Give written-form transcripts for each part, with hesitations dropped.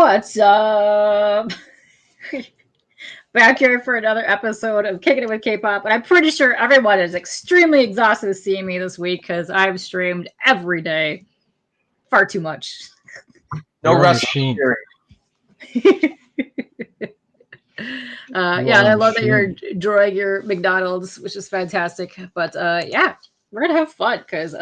What's up? Back here for another episode of Kicking It with Kpop, and I'm pretty sure everyone is extremely exhausted to see me this week because I've streamed every day, far too much. No rest. Yeah, and I love that you're enjoying your McDonald's, which is fantastic. But yeah, we're gonna have fun because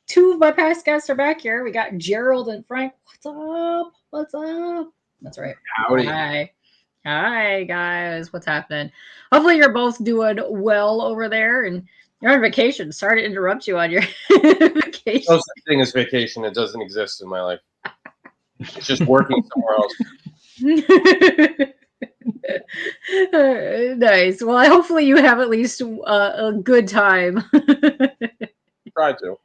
two of my past guests are back here. We got Gerald and Frank. What's up? What's up? That's right. Howdy. Hi, guys. What's happening? Hopefully, you're both doing well over there, and you're on vacation. Sorry to interrupt you on your vacation. No such thing as vacation. It doesn't exist in my life. It's just working somewhere else. Nice. Well, hopefully you have at least a good time. Try to.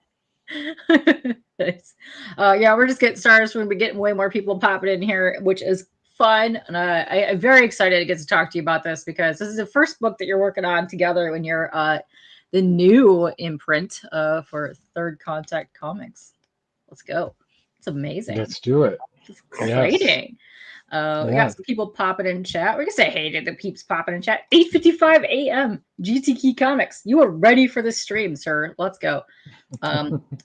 Nice. Yeah, we're just getting started. So we're gonna be getting way more people popping in here, which is fun. And I'm very excited to get to talk to you about this because this is the first book that you're working on together when you're the new imprint for Third Contact Comics. Let's go. It's amazing. Let's do it. It's exciting. Yes. We got some people popping in chat. We can say hey to the peeps popping in chat. 8:55 a.m. GTK Comics. You are ready for this stream, sir. Let's go.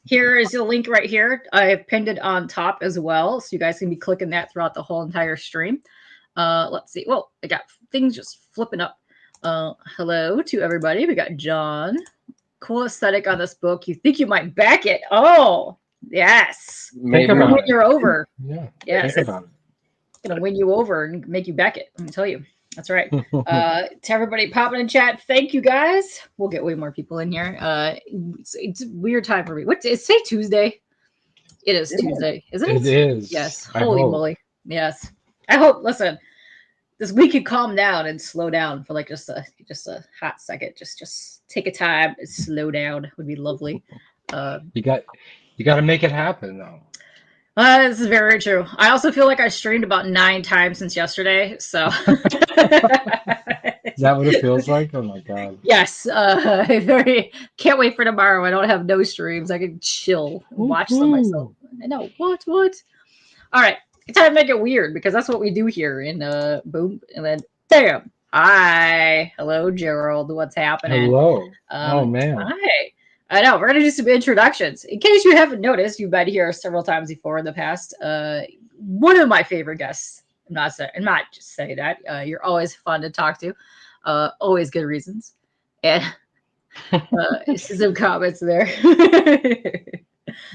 Here is the link right here. I have pinned it on top as well, so you guys can be clicking that throughout the whole entire stream. Let's see. Well, I got things just flipping up. Hello to everybody. We got John. Cool aesthetic on this book. You think you might back it? Oh, yes. Maybe when you're over. Yeah. Yes. Think about it. Gonna win you over and make you back it. Let me tell you. That's right. To everybody popping in chat, thank you guys. We'll get way more people in here. It's a weird time for me. Is today Tuesday? It is Tuesday, isn't it? It is. Yes. Holy moly. Yes. I hope. Listen, this week could calm down and slow down for like just a hot second. Just take a time and slow down. Would be lovely. You got to make it happen though. This is very true. I also feel like I streamed about 9 times since yesterday. So Is that what it feels like? Oh my god. Yes. I can't wait for tomorrow. I don't have no streams. I can chill and watch some myself. I know. What? All right. It's time to make it weird because that's what we do here in boom. And then bam. Hi. Hello, Gerald. What's happening? Hello. Oh man. Hi. I know. We're going to do some introductions. In case you haven't noticed, you've been here several times before in the past. One of my favorite guests. I'm not just saying that. You're always fun to talk to. Always good reasons. And some comments there.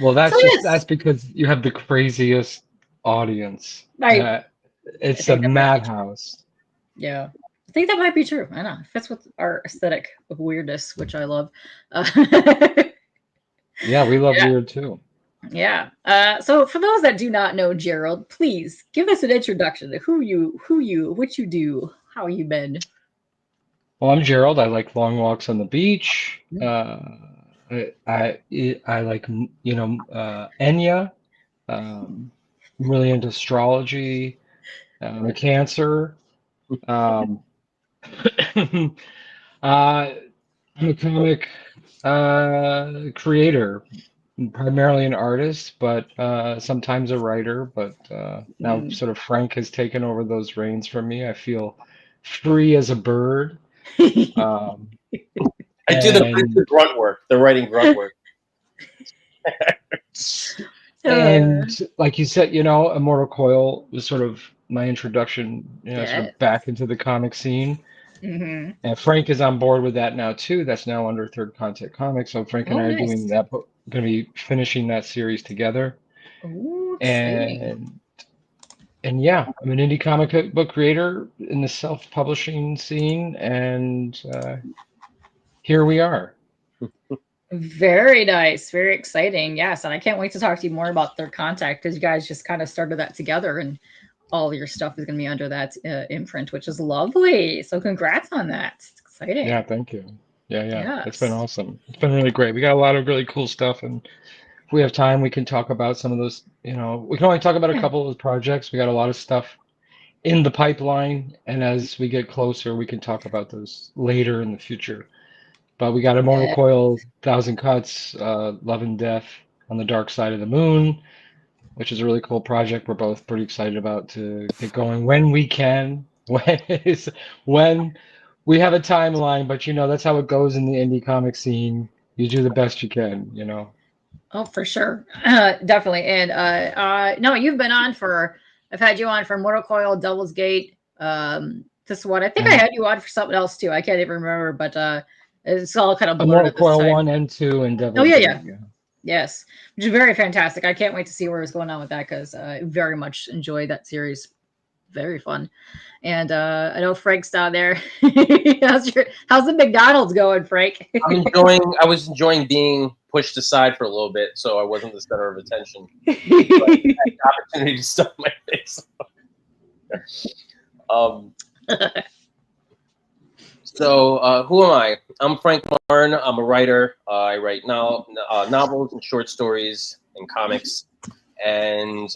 Well, that's because you have the craziest audience. Right. It's a madhouse. Yeah. I think that might be true. I know. It fits with our aesthetic of weirdness, which I love. Yeah, we love weird too. Yeah. So for those that do not know Gerald, please give us an introduction to who you, what you do, how you been. Well, I'm Gerald. I like long walks on the beach. I like Enya. I'm really into astrology. I'm a Cancer. I'm a comic creator, primarily an artist, but sometimes a writer. But now sort of Frank has taken over those reins from me. I feel free as a bird. I do the grunt work, the writing grunt work. And like you said, Immortal Coil was sort of my introduction, sort of back into the comic scene. Mm-hmm. And Frank is on board with that now too. That's now under Third Contact Comics. So Frank and I are doing that. Going to be finishing that series together. Ooh, and yeah, I'm an indie comic book creator in the self-publishing scene, and here we are. Very nice, very exciting. Yes, and I can't wait to talk to you more about Third Contact because you guys just kind of started that together, and all your stuff is going to be under that imprint, which is lovely. So congrats on that. It's exciting. Yeah, thank you. Yeah. It's been awesome. It's been really great. We got a lot of really cool stuff, and if we have time, we can talk about some of those. We can only talk about a couple of those projects. We got a lot of stuff in the pipeline, and as we get closer, we can talk about those later in the future. But we got Immortal Coil, 1,000 Cuts, Love and Death on the Dark Side of the Moon, which is a really cool project. We're both pretty excited about to get going when we can, when we have a timeline. But that's how it goes in the indie comic scene. You do the best you can, Oh, for sure. Definitely. And no, you've been on for, I've had you on for Mortal Coil, Devil's Gate. This one, I think I had you on for something else too. I can't even remember, but it's all kind of blurred Mortal at this Coil time. 1 and 2 and Devil's Oh, yeah, Gate. yeah. Yes, which is very fantastic. I can't wait to see where it's going on with that because I very much enjoyed that series. Very fun. And I know Frank's down there. how's the McDonald's going, Frank? I was enjoying being pushed aside for a little bit, so I wasn't the center of attention. But I had the opportunity to stuff my face. So who am I? I'm Frank Martin. I'm a writer. I write novels and short stories and comics. And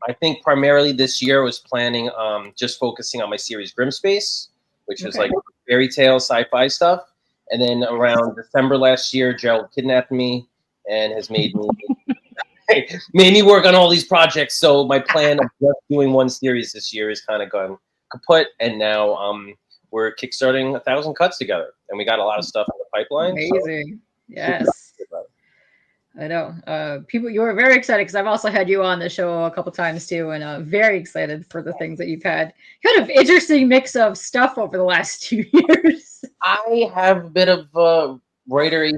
I think primarily this year I was planning just focusing on my series Grimspace, which was like fairy tale sci-fi stuff. And then around December last year, Gerald kidnapped me and has made me work on all these projects. So my plan of just doing one series this year is kind of gone kaput. And now we're kickstarting 1,000 cuts together, and we got a lot of stuff in the pipeline. Amazing. So yes. I know. You were very excited because I've also had you on the show a couple times too, and very excited for the things that you've had. Kind of interesting mix of stuff over the last 2 years. I have a bit of writer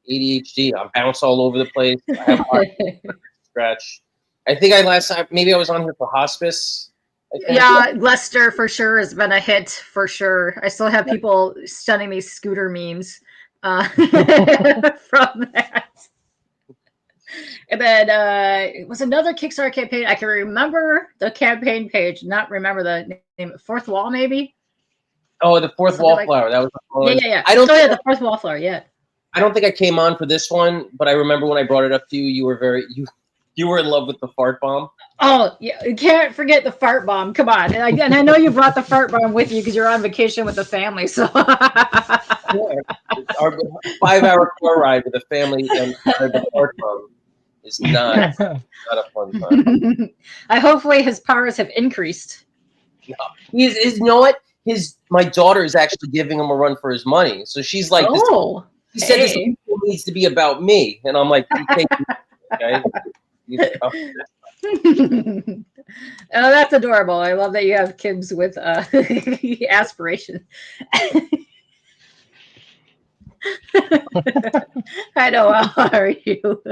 ADHD. I bounce all over the place. I have scratch. I think maybe I was on here for hospice. Yeah, Lester for sure has been a hit for sure. I still have people sending me scooter memes from that. And then it was another Kickstarter campaign. I can remember the campaign page, not remember the name. Fourth Wall, maybe? Oh, the Fourth Wallflower. That was yeah. The Fourth Wallflower, yeah. I don't think I came on for this one, but I remember when I brought it up to you, you were you were in love with the fart bomb. Oh, yeah, you can't forget the fart bomb. Come on. And I know you brought the fart bomb with you because you're on vacation with the family. So our 5-hour car ride with the family and the fart bomb is not a fun time. Hopefully his powers have increased. No. You know what? My daughter is actually giving him a run for his money. So she's like, he said this needs to be about me. And I'm like, okay. Oh, that's adorable. I love that you have kids with aspirations. I know. How are you?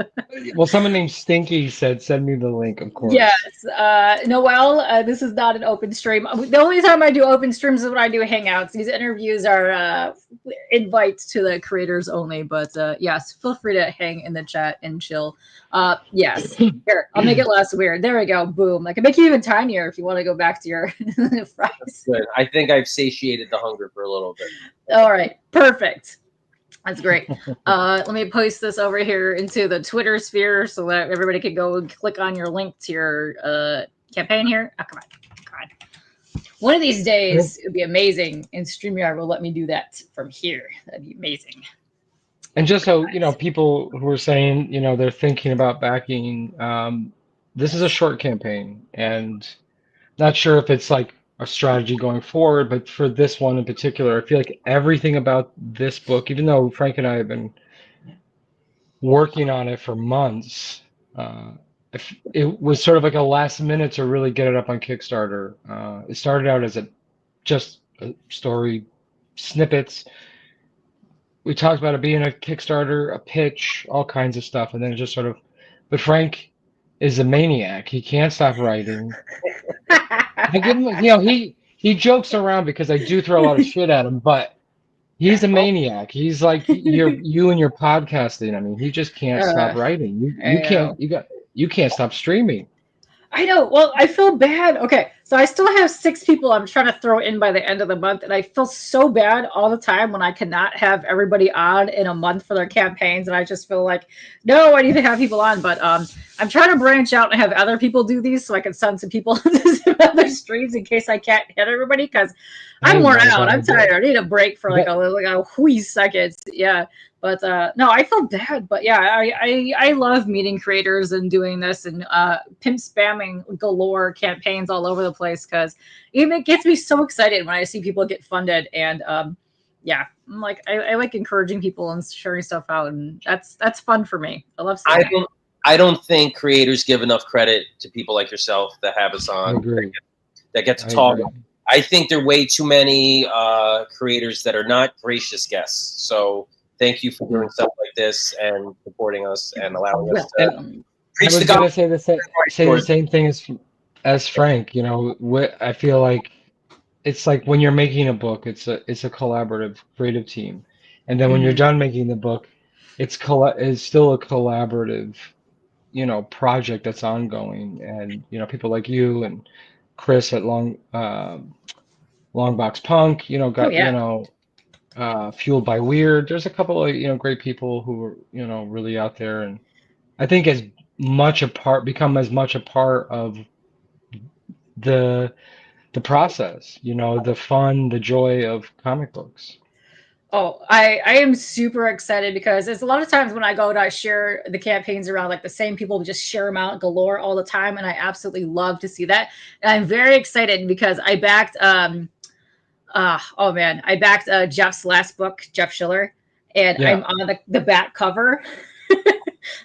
Well, someone named Stinky said, send me the link, of course. Yes. Noelle, this is not an open stream. The only time I do open streams is when I do Hangouts. These interviews are invites to the creators only. But yes, feel free to hang in the chat and chill. Yes. Here, I'll make it less weird. There we go. Boom. I can make you even tinier if you want to go back to your fries. That's good. I think I've satiated the hunger for a little bit. All right. Perfect. That's great. Let me post this over here into the Twitter sphere so that everybody can go and click on your link to your campaign here. Oh, come on. One of these days, it would be amazing, and StreamYard will let me do that from here. That'd be amazing. And just so, people who are saying, they're thinking about backing, this is a short campaign, and not sure if it's like a strategy going forward, but for this one in particular, I feel like everything about this book, even though Frank and I have been working on it for months, it was sort of like a last minute to really get it up on Kickstarter. It started out as just a story snippets. We talked about it being a Kickstarter, a pitch, all kinds of stuff, and then it just sort of. But Frank is a maniac. He can't stop writing. I give him, he jokes around because I do throw a lot of shit at him, but he's a maniac. He's like you and your podcasting. I mean, he just can't stop writing. You can't stop streaming. I know. Well, I feel bad. Okay, so I still have 6 people I'm trying to throw in by the end of the month, and I feel so bad all the time when I cannot have everybody on in a month for their campaigns, and I just feel like, no, I need to have people on. But I'm trying to branch out and have other people do these so I can send some people to some other streams in case I can't hit everybody because I'm worn out. I'm tired. I need a break for like a whee seconds. Yeah. But no, I feel bad. But yeah, I love meeting creators and doing this and pimp spamming galore campaigns all over the place, because even it gets me so excited when I see people get funded. And yeah, I'm like, I like encouraging people and sharing stuff out, and that's fun for me. I love seeing that. I don't think creators give enough credit to people like yourself that have us on, that get to talk. I think there are way too many creators that are not gracious guests. So thank you for doing stuff like this and supporting us and allowing us to preach the gospel. I was going to say the same thing as Frank. You know, I feel like it's like when you're making a book, it's a collaborative creative team, and then when you're done making the book, it's still a collaborative, you know, project that's ongoing. And you know, people like you and Chris at Longbox Punk, you know, you know, Fueled by Weird. There's a couple of, you know, great people who are, you know, really out there, and I think become as much a part of the process, you know, the fun, the joy of comic books. Oh, I am super excited, because it's a lot of times when I go to share the campaigns around, like the same people just share them out galore all the time, and I absolutely love to see that. And I'm very excited because I backed oh man, I backed Jeff's last book, Jeff Schiller, and I'm on the back cover.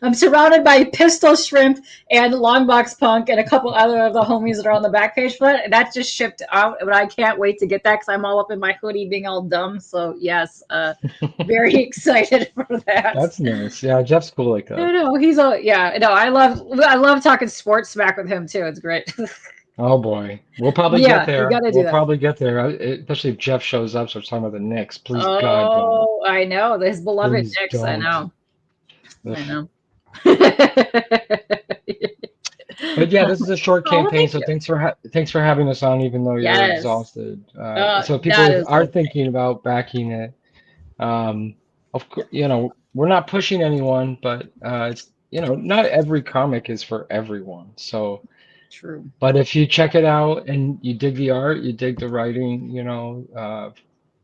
I'm surrounded by Pistol Shrimp and Longbox Punk and a couple other of the homies that are on the back page for it. That just shipped out, but I can't wait to get that because I'm all up in my hoodie being all dumb. So yes, very excited for that. That's nice. Yeah, Jeff's cool like that. I know he's I love talking sports smack with him too. It's great. Oh boy, we'll probably get there. We'll probably get there, especially if Jeff shows up. So talking about the Knicks, please God. Oh, I know his beloved Knicks. Don't. I know. I know. But yeah, this is a short campaign, so thanks for having us on, even though you're exhausted. So people are thinking about backing it. Of course, you know, we're not pushing anyone, but it's, you know, not every comic is for everyone. So true. But if you check it out and you dig the art, you dig the writing, you know,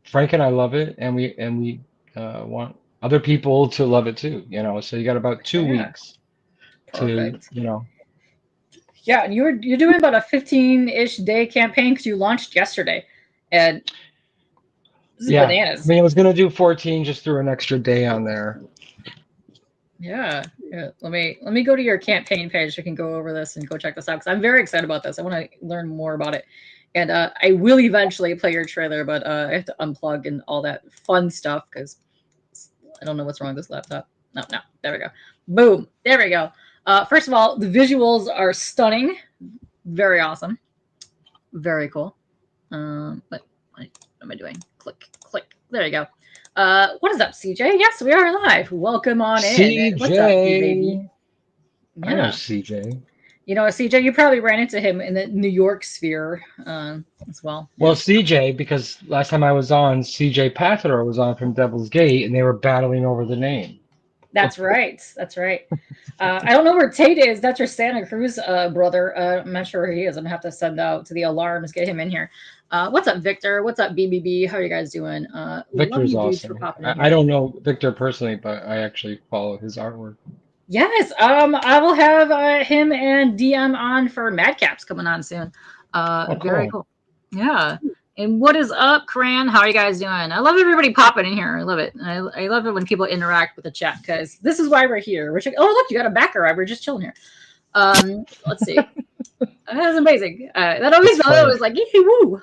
Frank and I love it, and we want other people to love it too, you know. So you got about 2 weeks to, you know. Yeah, and you're doing about a 15-ish day campaign because you launched yesterday, and this is bananas. I mean, I was gonna do 14, just threw an extra day on there. Yeah. Let me go to your campaign page. So I can go over this and go check this out, because I'm very excited about this. I want to learn more about it, and I will eventually play your trailer, but I have to unplug and all that fun stuff because I don't know what's wrong with this laptop. No, there we go. Boom, there we go. First of all, the visuals are stunning, very awesome, very cool. What am I doing? Click. There you go. What is up, CJ? Yes, we are live. Welcome on in. CJ. What's up, baby? Yeah. I know CJ. You know, CJ, you probably ran into him in the New York sphere as well. Well, CJ, because last time I was on, CJ Pathor was on from Devil's Gate, and they were battling over the name. That's right. I don't know where Tate is. That's your Santa Cruz brother. I'm not sure where he is. I'm going to have to send out to the alarms, get him in here. What's up, Victor? What's up, BBB? How are you guys doing? Victor's awesome. I don't know Victor personally, but I actually follow his artwork. Yes. I will have him and DM on for Madcaps coming on soon. Cool. Very cool. Yeah. And what is up, Cran? How are you guys doing? I love everybody popping in here. I love it. I love it when people interact with the chat, because this is why we're here. Oh, look, you got a backer. We're just chilling here. Let's see. That's amazing. That always like, woo.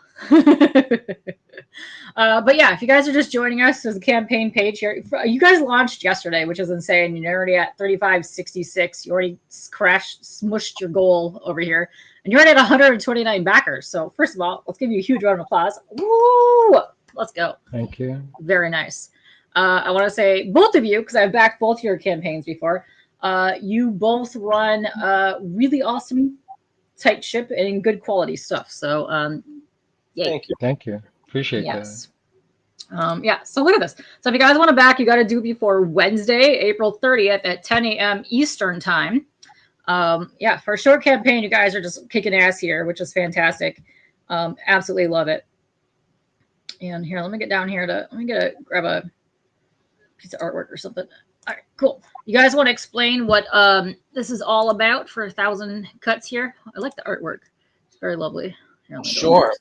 But yeah, if you guys are just joining us, there's a campaign page here. You guys launched yesterday, which is insane. You're already at 3566. You already smushed your goal over here. And you're already at 129 backers. So first of all, let's give you a huge round of applause. Woo! Let's go. Thank you. Very nice. I want to say both of you, because I've backed both your campaigns before. You both run really awesome, tight ship and good quality stuff. So yay. Thank you. Appreciate that. So look at this. So if you guys want to back, you got to do it before Wednesday, April 30th at 10 a.m. Eastern time. For a short campaign, you guys are just kicking ass here, which is fantastic. Absolutely love it. And here, let me get down here grab piece of artwork or something. All right, cool. You guys want to explain what this is all about for 1,000 cuts here? I like the artwork. It's very lovely. Sure.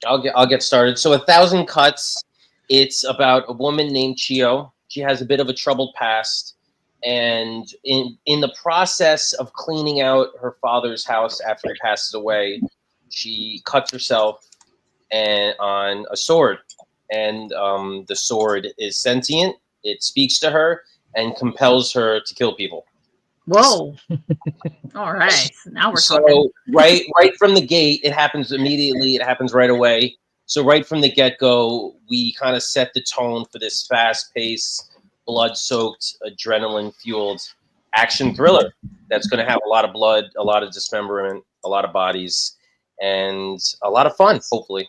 I'll get started. So 1,000 Cuts, it's about a woman named Chio. She has a bit of a troubled past, and in the process of cleaning out her father's house after he passes away, she cuts herself on a sword, and the sword is sentient. It speaks to her and compels her to kill people. Whoa! All right, now we're so talking. right from the gate, it happens immediately. It happens right away. So right from the get-go, we kind of set the tone for this fast-paced, blood-soaked, adrenaline-fueled action thriller that's going to have a lot of blood, a lot of dismemberment, a lot of bodies, and a lot of fun, hopefully.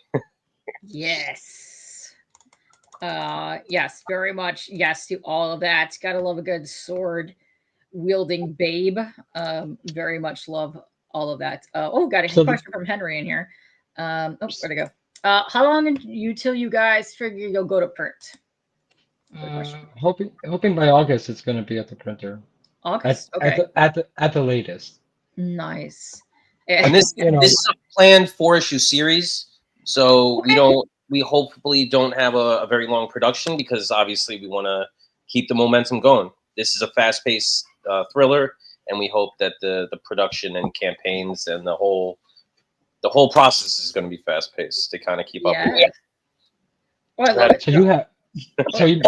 Yes. Yes, very much. Yes to all of that. Gotta love a good sword wielding babe. Very much love all of that. Got a question from Henry in here. Where'd it go? How long till you guys figure you'll go to print? Hoping by August it's going to be at the printer. August, at the latest. Nice. And this is a planned 4-issue series, so we hopefully don't have a very long production, because obviously we want to keep the momentum going. This is a fast-paced thriller, and we hope that the production and campaigns and the whole process is going to be fast-paced to kind of keep up with it. Oh, I love it. So you have,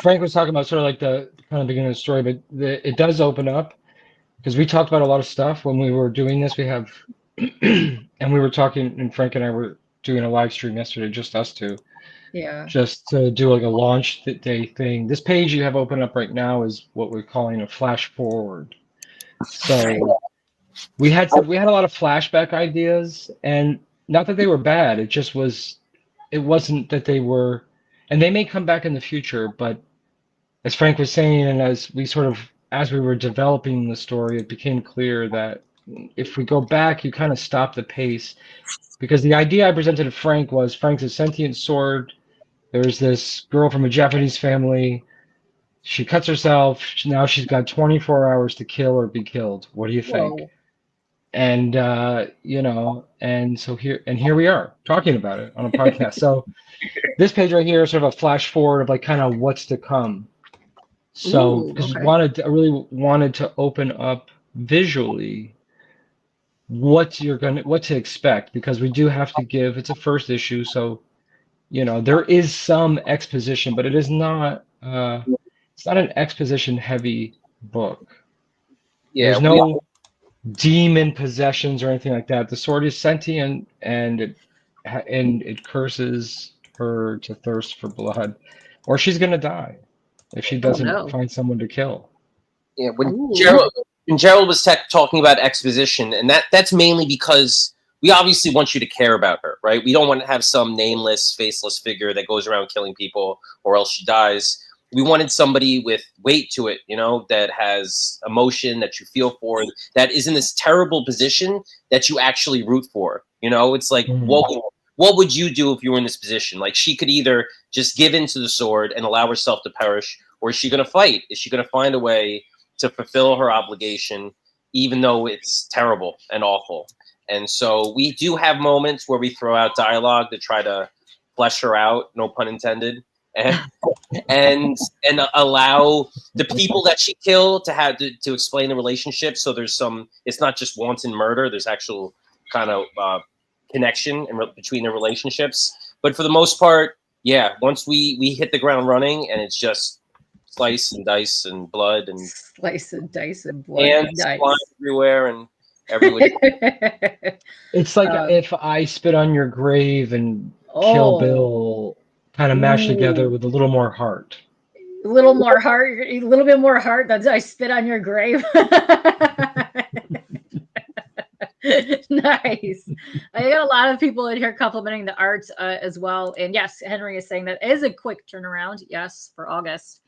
Frank was talking about sort of like the kind of beginning of the story, but it does open up, because we talked about a lot of stuff when we were doing this. We have, and we were talking, and Frank and I were doing a live stream yesterday, just us two. Yeah. Just to do like a launch day thing. This page you have open up right now is what we're calling a flash forward. So we had a lot of flashback ideas, and not that they were bad. It just was, it wasn't that they were, and they may come back in the future. But as Frank was saying, and as we were developing the story, it became clear that if we go back, you kind of stop the pace, because the idea I presented to Frank was Frank's a sentient sword. There's this girl from a Japanese family. She cuts herself. Now she's got 24 hours to kill or be killed. What do you think? Whoa. And and so here we are talking about it on a podcast. So this page right here is sort of a flash forward of like kind of what's to come. So because I really wanted to open up visually what to expect, because we do have to give, it's a first issue, so there is some exposition, but it is not it's not an exposition heavy book. Yeah, there's no demon possessions or anything like that. The sword is sentient, and it curses her to thirst for blood, or she's gonna die if she doesn't find someone to kill. Yeah, when Gerald was talking about exposition, and that's mainly because we obviously want you to care about her, right? We don't want to have some nameless, faceless figure that goes around killing people, or else she dies. We wanted somebody with weight to it, that has emotion that you feel for, that is in this terrible position that you actually root for. It's like, what would you do if you were in this position? Like, she could either just give into the sword and allow herself to perish, or is she going to fight? Is she going to find a way to fulfill her obligation, even though it's terrible and awful? And so we do have moments where we throw out dialogue to try to flesh her out, no pun intended, and allow the people that she killed to have to explain the relationship. So there's it's not just wanton murder. There's actual kind of connection between the relationships. But for the most part, yeah, once we hit the ground running, and it's just slice and dice and blood and slice and dice and blood and dice everywhere and everywhere. It's like if I spit on your grave and Kill Bill kind of mashed together with a little more heart. A little more heart, a little bit more heart. That's I spit on your grave. Nice. I got a lot of people in here complimenting the art as well. And yes, Henry is saying that is a quick turnaround. Yes, for August.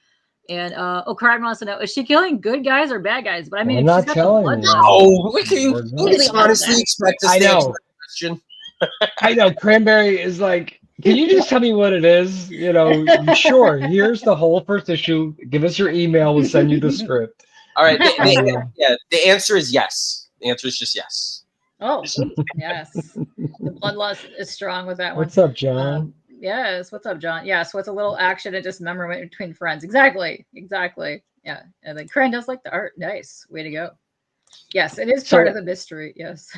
And Crime wants to know, is she killing good guys or bad guys? But I mean, I'm not telling you. Oh, we can honestly expect to stay question. I know Cranberry is like, Can you just tell me what it is? You know, sure. Here's the whole first issue. Give us your email. We'll send you the script. All right. The answer is yes. The answer is just yes. Oh, yes. The bloodlust is strong with that one. What's up, John? Yes. What's up, John? Yeah. So it's a little action and dismemberment between friends. Exactly. Yeah. And then Crane does like the art. Nice. Way to go. Yes, it is part of the mystery. Yes.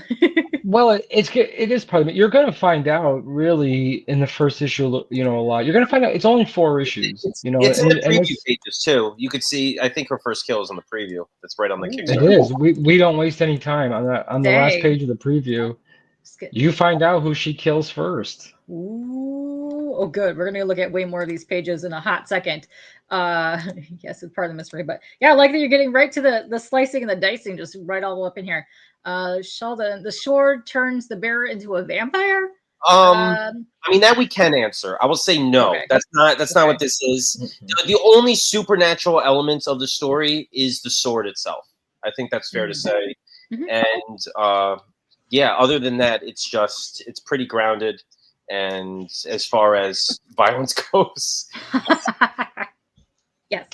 Well, it is part of it. You're going to find out really in the first issue, you know, a lot. You're going to find out it's only 4 issues. It's you know, it's in the preview pages too. You could see. I think her first kill is on the preview. That's right on the Kickstarter. It is. We don't waste any time on the last page of the preview. You find out who she kills first. Ooh, oh, good. We're gonna look at way more of these pages in a hot second. Yes, it's part of the mystery, but yeah, I like that you're getting right to the slicing and the dicing, just right all up in here. Sheldon, the sword turns the bearer into a vampire. I mean that we can answer. I will say no. Okay. That's not what this is. The only supernatural element of the story is the sword itself. I think that's fair to say. And yeah, other than that, it's pretty grounded. And as far as violence goes, yes,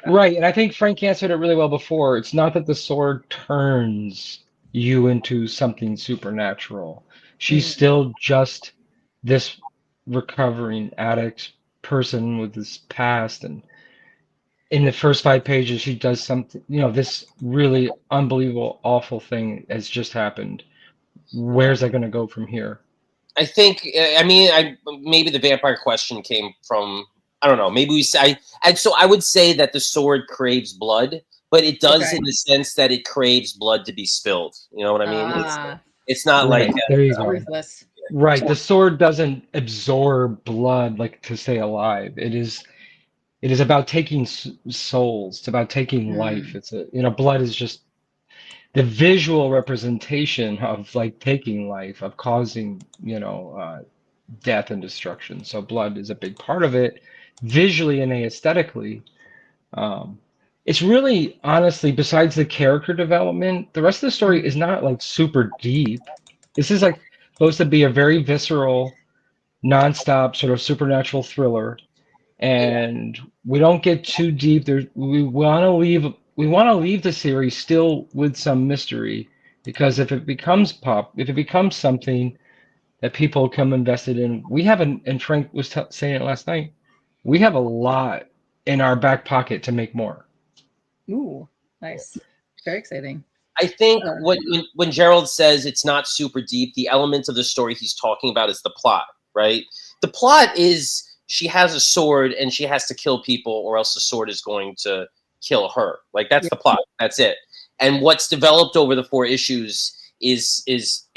right. And I think Frank answered it really well before. It's not that the sword turns you into something supernatural. She's still just this recovering addict person with this past, and in the first 5 pages, she does something. You know, this really unbelievable, awful thing has just happened. Where's that going to go from here? I think. I mean, maybe the vampire question came from. I don't know. Maybe so I would say that the sword craves blood, but it does in the sense that it craves blood to be spilled. You know what I mean? It's not like ruthless. Right. The sword doesn't absorb blood like to stay alive. It is about taking souls. It's about taking life. It's blood is just the visual representation of like taking life, of causing, death and destruction. So blood is a big part of it, visually and aesthetically. It's really, honestly, besides the character development, the rest of the story is not like super deep. This is like supposed to be a very visceral, nonstop sort of supernatural thriller, and we don't get too deep. We want to leave the series still with some mystery, because if it becomes something that people become invested in, and Frank was saying it last night, we have a lot in our back pocket to make more. Ooh, nice. Very exciting. I think when Gerald says it's not super deep, the element of the story he's talking about is the plot, right? The plot is she has a sword and she has to kill people, or else the sword is going to kill her. Like, that's the plot. That's it. And what's developed over the 4 issues is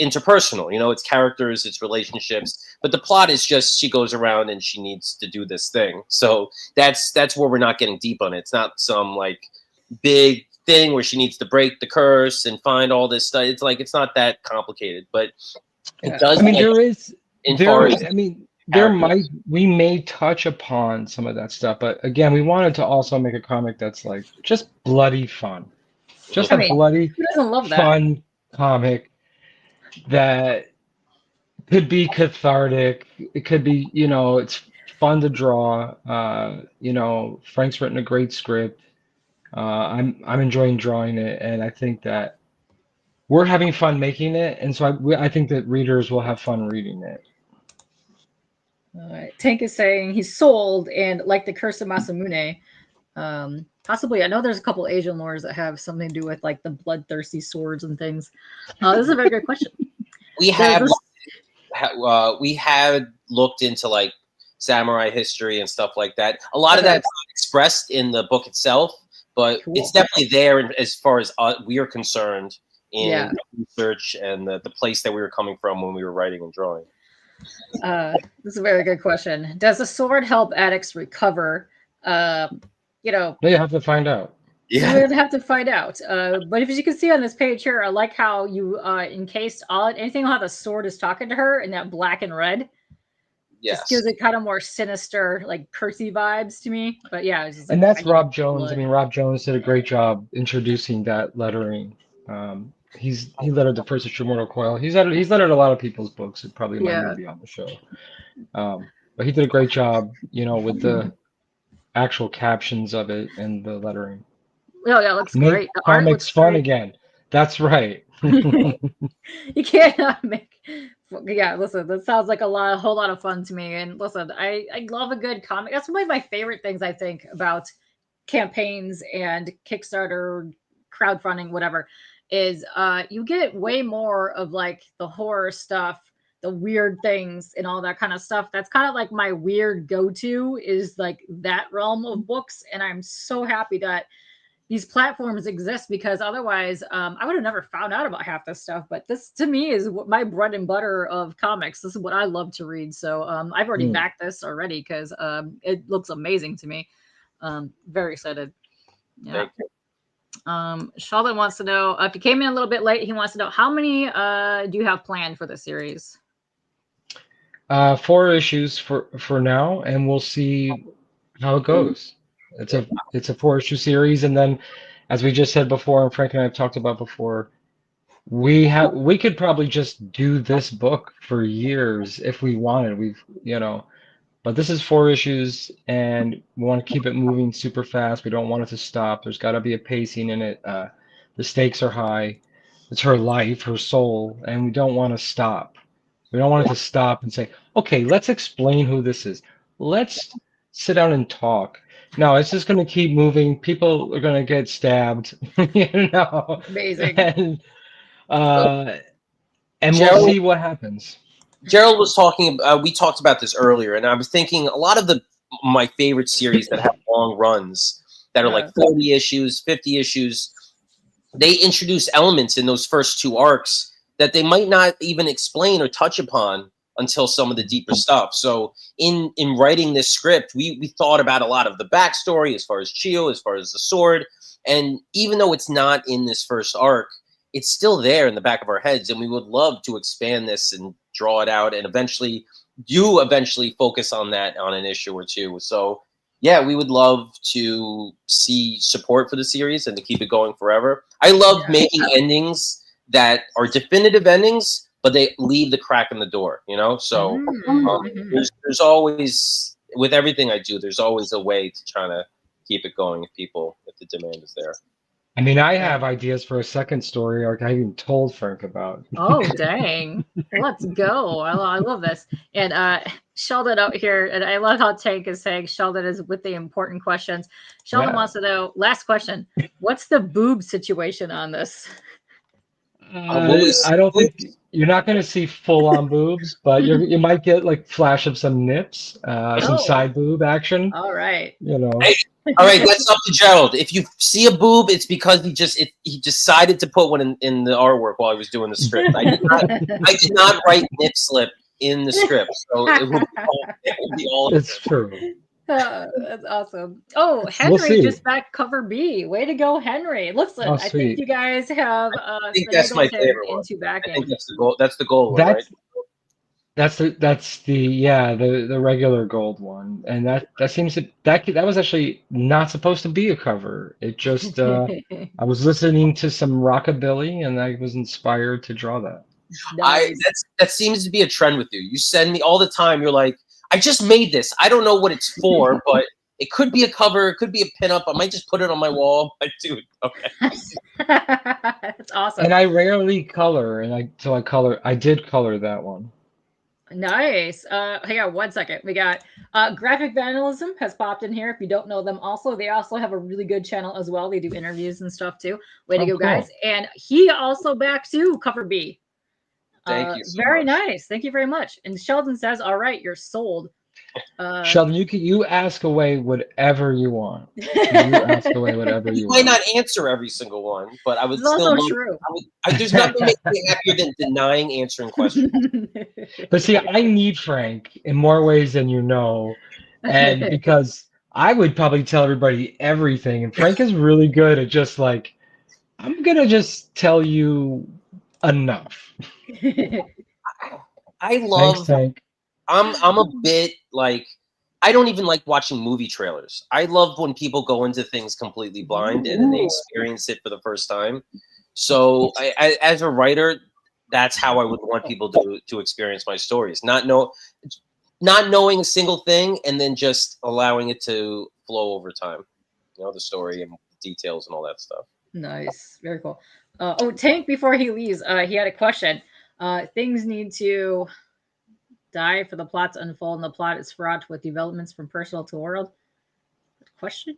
interpersonal. It's characters, it's relationships, but the plot is just she goes around and she needs to do this thing. So that's where we're not getting deep on it. It's not some like big thing where she needs to break the curse and find all this stuff. It's like, it's not that complicated, but it does. I mean, we may touch upon some of that stuff, but again, we wanted to also make a comic that's like just bloody fun, just a bloody fun comic that could be cathartic. It could be, it's fun to draw. Frank's written a great script. I'm enjoying drawing it, and I think that we're having fun making it, and so I think that readers will have fun reading it. All right. Tank is saying he's sold, and like the Curse of Masamune, possibly. I know there's a couple Asian lores that have something to do with like the bloodthirsty swords and things. This is a very good question. We had looked into like samurai history and stuff like that. A lot of that's not expressed in the book itself, but it's definitely there as far as we are concerned in research and the place that we were coming from when we were writing and drawing. This is a very good question. Does the sword help addicts recover? You have to find out. Yeah, we'd have to find out. But as you can see on this page here, I like how you encased anything how the sword is talking to her in that black and red. Yes. Just gives it kind of more sinister, like cursey vibes to me. But yeah, it's just and that's Rob Jones. Blood. I mean, Rob Jones did a great job introducing that lettering. He lettered the first issue of Mortal Coil. He's lettered a lot of people's books. It probably might not be on the show. But he did a great job, you know, with the actual captions of it and the lettering. Oh, yeah, it looks Make great. The art comics looks fun great. again. That's right. You can't make. Yeah, listen, that sounds like a whole lot of fun to me. And listen, I love a good comic. That's one of my favorite things I think about campaigns and Kickstarter, crowdfunding, whatever, is you get way more of like the horror stuff, the weird things, and all that kind of stuff. That's kind of like my weird go-to is like that realm of books, and I'm so happy that these platforms exist because otherwise I would have never found out about half this stuff. But this to me is what my bread and butter of comics. This is what I love to read. So I've already backed this already because it looks amazing to me. Very excited. Yeah. Sheldon wants to know if you came in a little bit late. He wants to know how many do you have planned for the series? 4 issues for now, and we'll see how it goes. It's a 4-issue series, and then, as we just said before, and Frank and I have talked about before, we could probably just do this book for years if we wanted. But this is 4 issues, and we want to keep it moving super fast. We don't want it to stop. There's got to be a pacing in it. The stakes are high. It's her life, her soul, and we don't want to stop. We don't want it to stop and say, okay, let's explain who this is. Let's sit down and talk. No, it's just going to keep moving. People are going to get stabbed, you know. Amazing. And we'll see what happens. Gerald was talking. We talked about this earlier, and I was thinking a lot of my favorite series that have long runs that are like 40 issues, 50 issues. They introduce elements in those first 2 arcs that they might not even explain or touch upon until some of the deeper stuff. So in writing this script, we thought about a lot of the backstory as far as Chio, as far as the sword. And even though it's not in this first arc, it's still there in the back of our heads. And we would love to expand this and draw it out and eventually focus on that on an issue or 2. So yeah, we would love to see support for the series and to keep it going forever. I love making endings that are definitive endings, but they leave the crack in the door, you know? So there's always, with everything I do, there's always a way to try to keep it going if the demand is there. I mean, I have ideas for a second story arc I haven't told Frank about. Oh, dang. Let's go. I love this. And Sheldon out here, and I love how Tank is saying Sheldon is with the important questions. Sheldon wants to know, last question, what's the boob situation on this? I don't think you're not going to see full-on boobs, but you might get like flash of some nips, some side boob action. All right. You know. All right, that's up to Gerald. If you see a boob, it's because he decided to put one in the artwork while he was doing the script. I did not write nip slip in the script, so it would be all. It's true. That's awesome. Oh, Henry just back cover B. Way to go, Henry. Listen, I think you guys have I think that's my favorite one. I think that's the goal. That's the goal, right? That's the regular gold one, and that was actually not supposed to be a cover. It just I was listening to some rockabilly, and I was inspired to draw that. Nice. That seems to be a trend with you. You send me all the time. You're like, I just made this. I don't know what it's for, but it could be a cover. It could be a pinup. I might just put it on my wall. But dude, okay. That's awesome. And I rarely color, and I did color that one. Nice. Hang on 1 second. We got Graphic Vandalism has popped in here. If you don't know them, they also have a really good channel as well. They do interviews and stuff too. Way to go, guys! And he also back to cover B. Thank you so very much. Nice. Thank you very much. And Sheldon says, all right, you're sold. Sheldon, you ask away whatever you want. You ask away whatever you want. I might not answer every single one, but I would it's still. Also true. There's nothing makes me happier than denying answering questions. But see, I need Frank in more ways than you know, and because I would probably tell everybody everything, and Frank is really good at just like, I'm gonna just tell you enough. I love. Thanks, Frank. I'm a bit like, I don't even like watching movie trailers. I love when people go into things completely blind and then they experience it for the first time. So I as a writer, that's how I would want people to experience my stories. Not not knowing a single thing and then just allowing it to flow over time. You know, the story and details and all that stuff. Nice. Very cool. Oh, Tank, before he leaves, he had a question. Things need to die for the plot to unfold, and the plot is fraught with developments from personal to world. Question?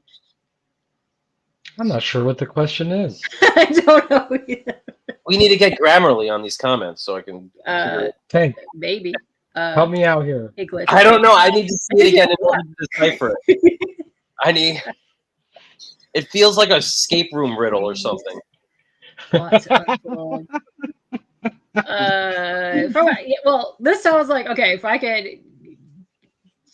I'm not sure what the question is. I don't know either. We need to get Grammarly on these comments so I can Tank, maybe. help me out here. Hey, Glitch. I don't know. I need to see it again in order to decipher it. It feels like a escape room riddle or something. Well, this sounds like, okay, if I could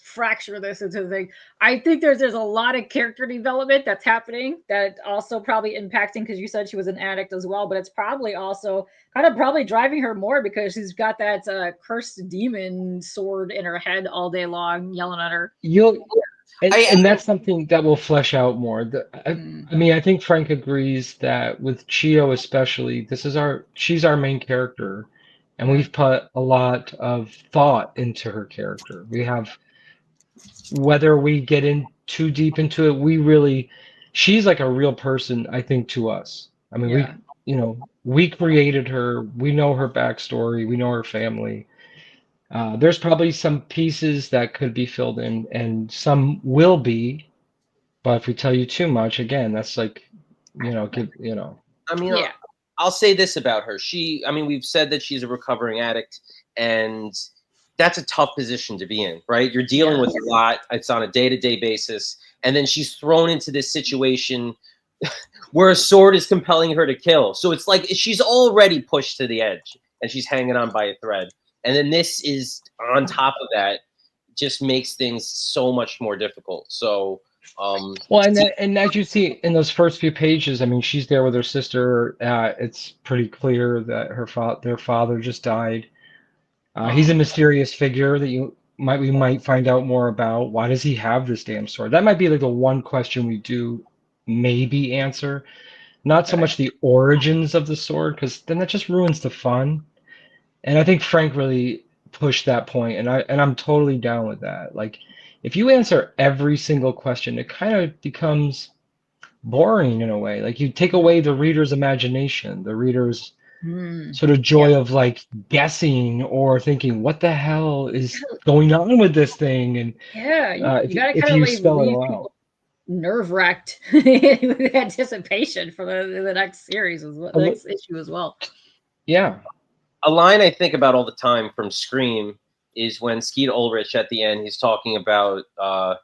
fracture this into the thing, I think there's a lot of character development that's happening that also probably impacting, because you said she was an addict as well, but it's probably also kind of probably driving her more because she's got that cursed demon sword in her head all day long yelling at her. And that's something that will flesh out more. I mean, I think Frank agrees that with Chio especially, she's our main character, and we've put a lot of thought into her character. We have, whether we get in too deep into it, she's like a real person, I think, to us. I mean, we created her, we know her backstory, we know her family. There's probably some pieces that could be filled in, and some will be, but if we tell you too much, again, that's like, I mean, I'll say this about her. We've said that she's a recovering addict, and that's a tough position to be in, right? You're dealing with a lot. It's on a day-to-day basis, and then she's thrown into this situation where a sword is compelling her to kill. So it's like she's already pushed to the edge, and she's hanging on by a thread. And then this is on top of that, just makes things so much more difficult. So, and as you see in those first few pages, I mean, she's there with her sister. It's pretty clear that their father just died. He's a mysterious figure that we might find out more about. Why does he have this damn sword? That might be like the one question we do maybe answer. Not so much the origins of the sword, because then that just ruins the fun. And I think Frank really pushed that point, and I'm totally down with that. Like, if you answer every single question, it kind of becomes boring in a way. Like, you take away the reader's imagination, the reader's sort of joy of like guessing or thinking, what the hell is going on with this thing? And you gotta kind of spell it all out. Nerve-wracked with anticipation for the next series, the next issue as well. Yeah. A line I think about all the time from Scream is when Skeet Ulrich at the end, he's talking about,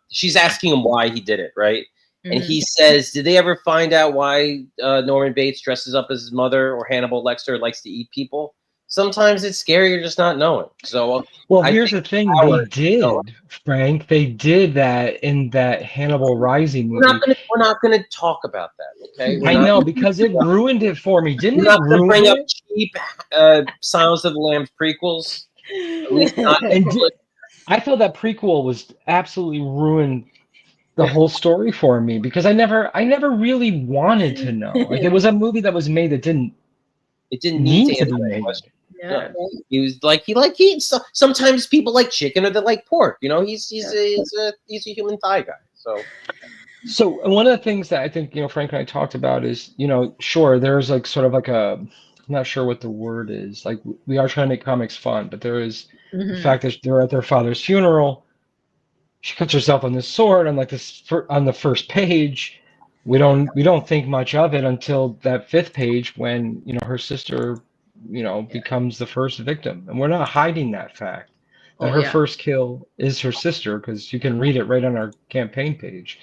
she's asking him why he did it, right? Mm-hmm. And he says, did they ever find out why Norman Bates dresses up as his mother, or Hannibal Lecter likes to eat people? Sometimes it's scarier just not knowing. So, here's the thing. They did, Frank. They did that in that Hannibal Rising movie. We're not gonna talk about that, okay? I know, because it ruined it for me. Didn't it ruin it? Bring up cheap Silence of the Lambs prequels. At least not. I feel that prequel was absolutely ruined the whole story for me, because I never really wanted to know. Like, it was a movie that was made that didn't need to be made. Yeah. He was like, he sometimes people like chicken or they like pork. You know, he's a human thigh guy. So one of the things that I think, Frank and I talked about is, sure, there's like sort of like I'm not sure what the word is. Like, we are trying to make comics fun, but there is the fact that they're at their father's funeral. She cuts herself on this sword on on the first page. We don't think much of it until that fifth page when her sister becomes the first victim, and we're not hiding that fact that her first kill is her sister, because you can read it right on our campaign page.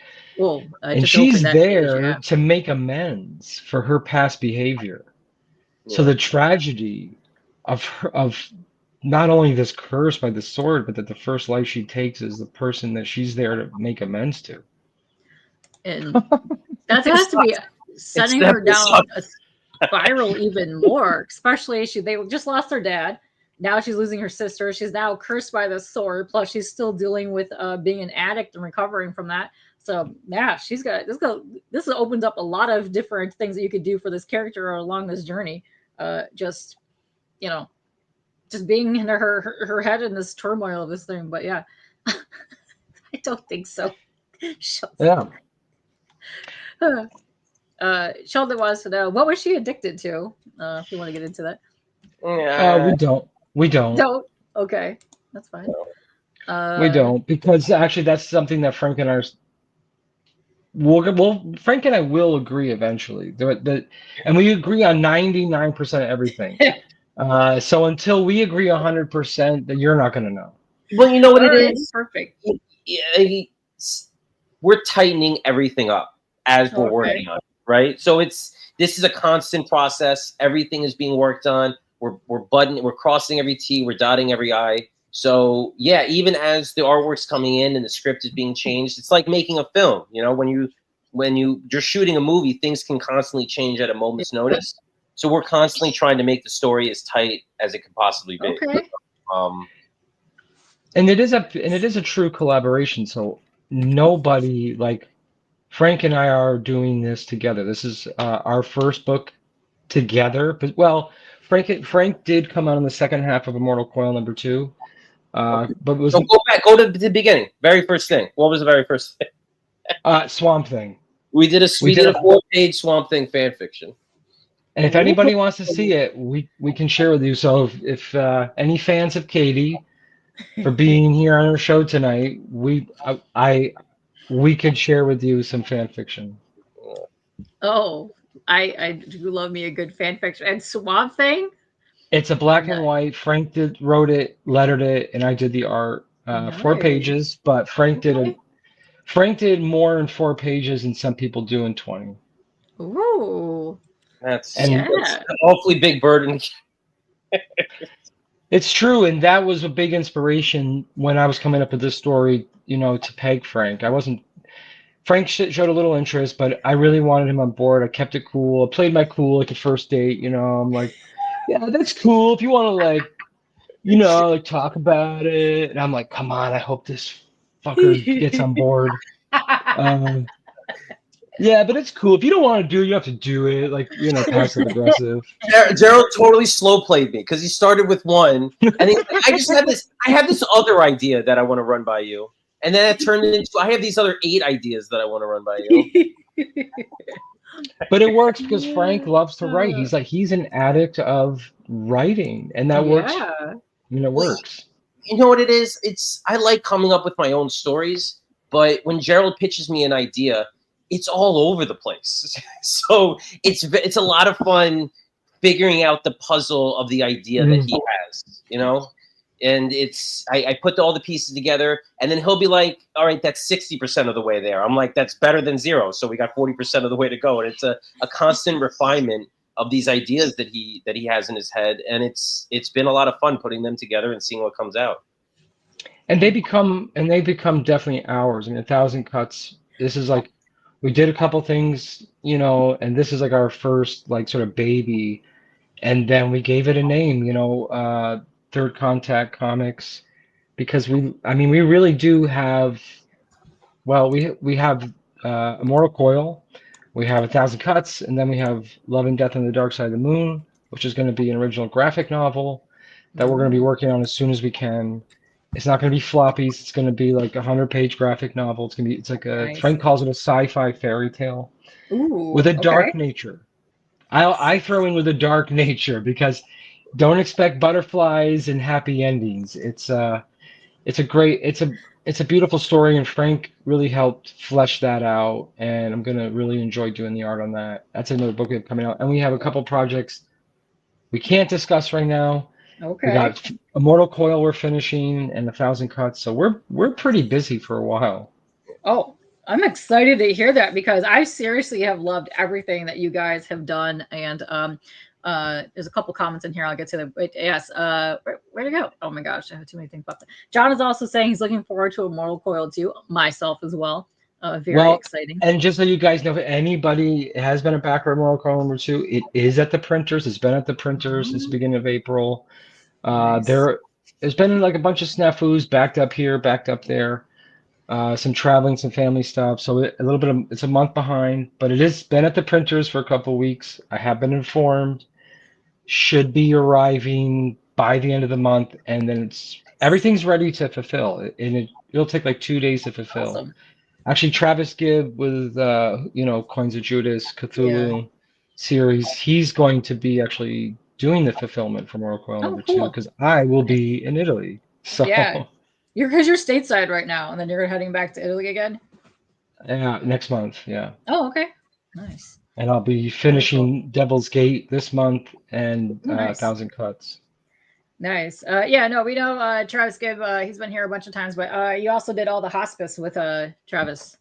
And she's there to make amends for her past behavior. So the tragedy of not only this curse by the sword, but that the first life she takes is the person that she's there to make amends to. And that has to be setting her down a spiral even more, especially they just lost her dad. Now she's losing her sister. She's now cursed by the sword. Plus, she's still dealing with being an addict and recovering from that. So, yeah, she's got this opens up a lot of different things that you could do for this character along this journey. Just being in her head in this turmoil of this thing. But yeah, I don't think so. Yeah. Sheldon wants to know, what was she addicted to? If you want to get into that. We don't. We don't. Don't. Okay, that's fine. We don't, because actually that's something that Frank and I Frank and I will agree eventually. And we agree on 99% of everything. So until we agree 100%, then you're not going to know. Well, you know what it is? Perfect. We're tightening everything up as we're working on it, right? So this is a constant process. Everything is being worked on. We're crossing every T, we're dotting every I. So yeah, even as the artwork's coming in and the script is being changed, it's like making a film. You know, when you're shooting a movie, things can constantly change at a moment's notice. So we're constantly trying to make the story as tight as it could possibly be. Okay. And it is a true collaboration. So nobody, like Frank and I are doing this together. This is our first book together. But well, Frank did come out in the second half of Immortal Coil #2. But it was, so go to the beginning. Very first thing. What was the very first thing? Swamp Thing. We did a 4-page Swamp Thing fan fiction. And if anybody wants to see it, we can share with you. So if any fans of Katie for being here on our show tonight, we could share with you some fan fiction. Oh, I do love me a good fan fiction. And Swamp Thing? It's a black and white. Frank wrote it, lettered it, and I did the art. 4 pages, but Frank did more in 4 pages than some people do in 20. Ooh. That's hopefully big burden. It's true, and that was a big inspiration when I was coming up with this story, to peg Frank. Frank showed a little interest, but I really wanted him on board. I kept it cool. I played my cool like the first date, I'm like, yeah, that's cool. If you want to talk about it. And I'm like, come on, I hope this fucker gets on board. Yeah, but it's cool. If you don't want to do it, you don't have to do it. Like, passive aggressive. Gerald totally slow played me because he started with one, and I have this other idea that I want to run by you, and then it turned into I have these other 8 ideas that I want to run by you. But it works because Frank loves to write. He's an addict of writing, and that works. It works. You know what it is? I like coming up with my own stories, but when Gerald pitches me an idea, it's all over the place. So it's a lot of fun figuring out the puzzle of the idea that he has, and I put all the pieces together, and then he'll be like, all right, that's 60% of the way there. I'm like, that's better than 0. So we got 40% of the way to go. And it's a constant refinement of these ideas that he has in his head. And it's been a lot of fun putting them together and seeing what comes out. And they become definitely ours. 1,000 Cuts. This is like, we did a couple things, and this is like our first like sort of baby, and then we gave it a name, Third Contact Comics, because we really do have, we have Immortal Coil, we have 1,000 Cuts, and then we have Love and Death on the Dark Side of the Moon, which is going to be an original graphic novel that we're going to be working on as soon as we can. It's not going to be floppies. It's going to be like a 100-page graphic novel. It's like Frank calls it a sci-fi fairy tale with a dark nature. I throw in with a dark nature because don't expect butterflies and happy endings. It's a beautiful story, and Frank really helped flesh that out. And I'm going to really enjoy doing the art on that. That's another book coming out, and we have a couple projects we can't discuss right now. Okay. We got Immortal Coil we're finishing and 1,000 Cuts, so we're pretty busy for a while. Oh, I'm excited to hear that because I seriously have loved everything that you guys have done. And there's a couple comments in here. I'll get to them. But yes, where'd it go? Oh my gosh, I have too many things about that. John is also saying he's looking forward to Immortal Coil 2. Myself as well. Very exciting. And just so you guys know, if anybody has been a backer of Immortal Coil #2, it is at the printers. It's been at the printers since the beginning of April. Nice. There's been like a bunch of snafus backed up here, backed up there, some traveling, some family stuff. So it's a month behind, but it has been at the printers for a couple of weeks. I have been informed. Should be arriving by the end of the month, and then everything's ready to fulfill. And it'll take like 2 days to fulfill. Awesome. Actually, Travis Gibb with Coins of Judas, Cthulhu series, he's going to be actually doing the fulfillment for Mortal Coil number 2 because I will be in Italy. So because you're stateside right now, and then you're heading back to Italy again. Yeah, next month. Yeah. Oh, okay. Nice. And I'll be finishing Devil's Gate this month and Thousand Cuts. Nice. Yeah, no, we know Travis Gibb. He's been here a bunch of times, but you also did all the hospice with Travis.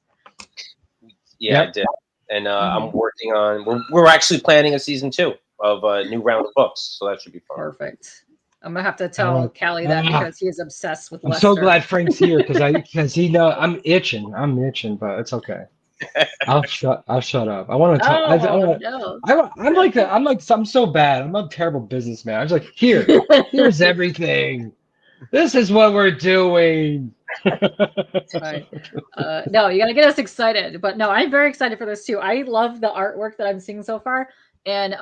Yeah, I did. And I'm working on. We're actually planning a season 2 of a new round of books, so that should be fun. Perfect. I'm gonna have to tell Callie that because he is obsessed with Lester. I'm so glad Frank's here because he know I'm itching, but it's okay. I'll shut up. I want to talk. I'm so bad. I'm a terrible businessman. I was like, here's everything. This is what we're doing. Right. No, you gotta get us excited. But no, I'm very excited for this too. I love the artwork that I'm seeing so far. And